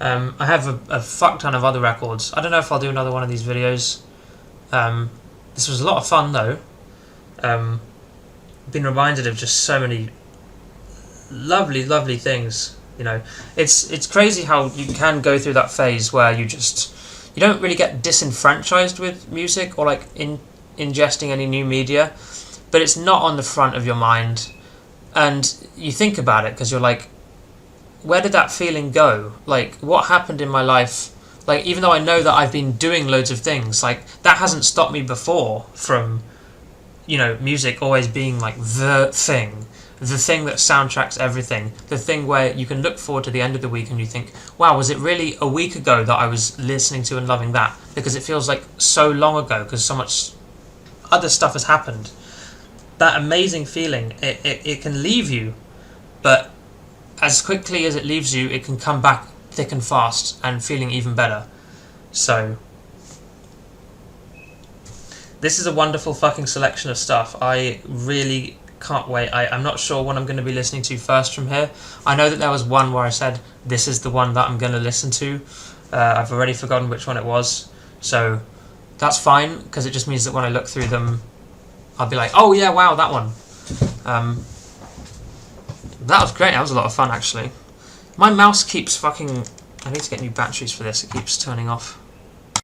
I have a fuck ton of other records. I don't know if I'll do another one of these videos. This was a lot of fun though. Been reminded of just so many lovely things. It's crazy how you can go through that phase where you don't really get disenfranchised with music or like ingesting any new media, but it's not on the front of your mind, and you think about it because you're like, where did that feeling go? Like, what happened in my life Like, even though I know that I've been doing loads of things, like, that hasn't stopped me before from, you know, music always being like the thing that soundtracks everything, the thing where you can look forward to the end of the week and you think, wow, was it really a week ago that I was listening to and loving that? Because it feels like so long ago, because so much other stuff has happened. That amazing feeling, it can leave you, but as quickly as it leaves you, it can come back thick and fast and feeling even better. So this is a wonderful fucking selection of stuff. I really can't wait. I'm not sure what I'm going to be listening to first from here. I know that there was one where I said this is the one that I'm going to listen to. I've already forgotten which one it was, so that's fine, because it just means that when I look through them I'll be like, oh yeah, wow, that one. That was great. That was a lot of fun, actually. My mouse keeps fucking... I need to get new batteries for this. It keeps turning off.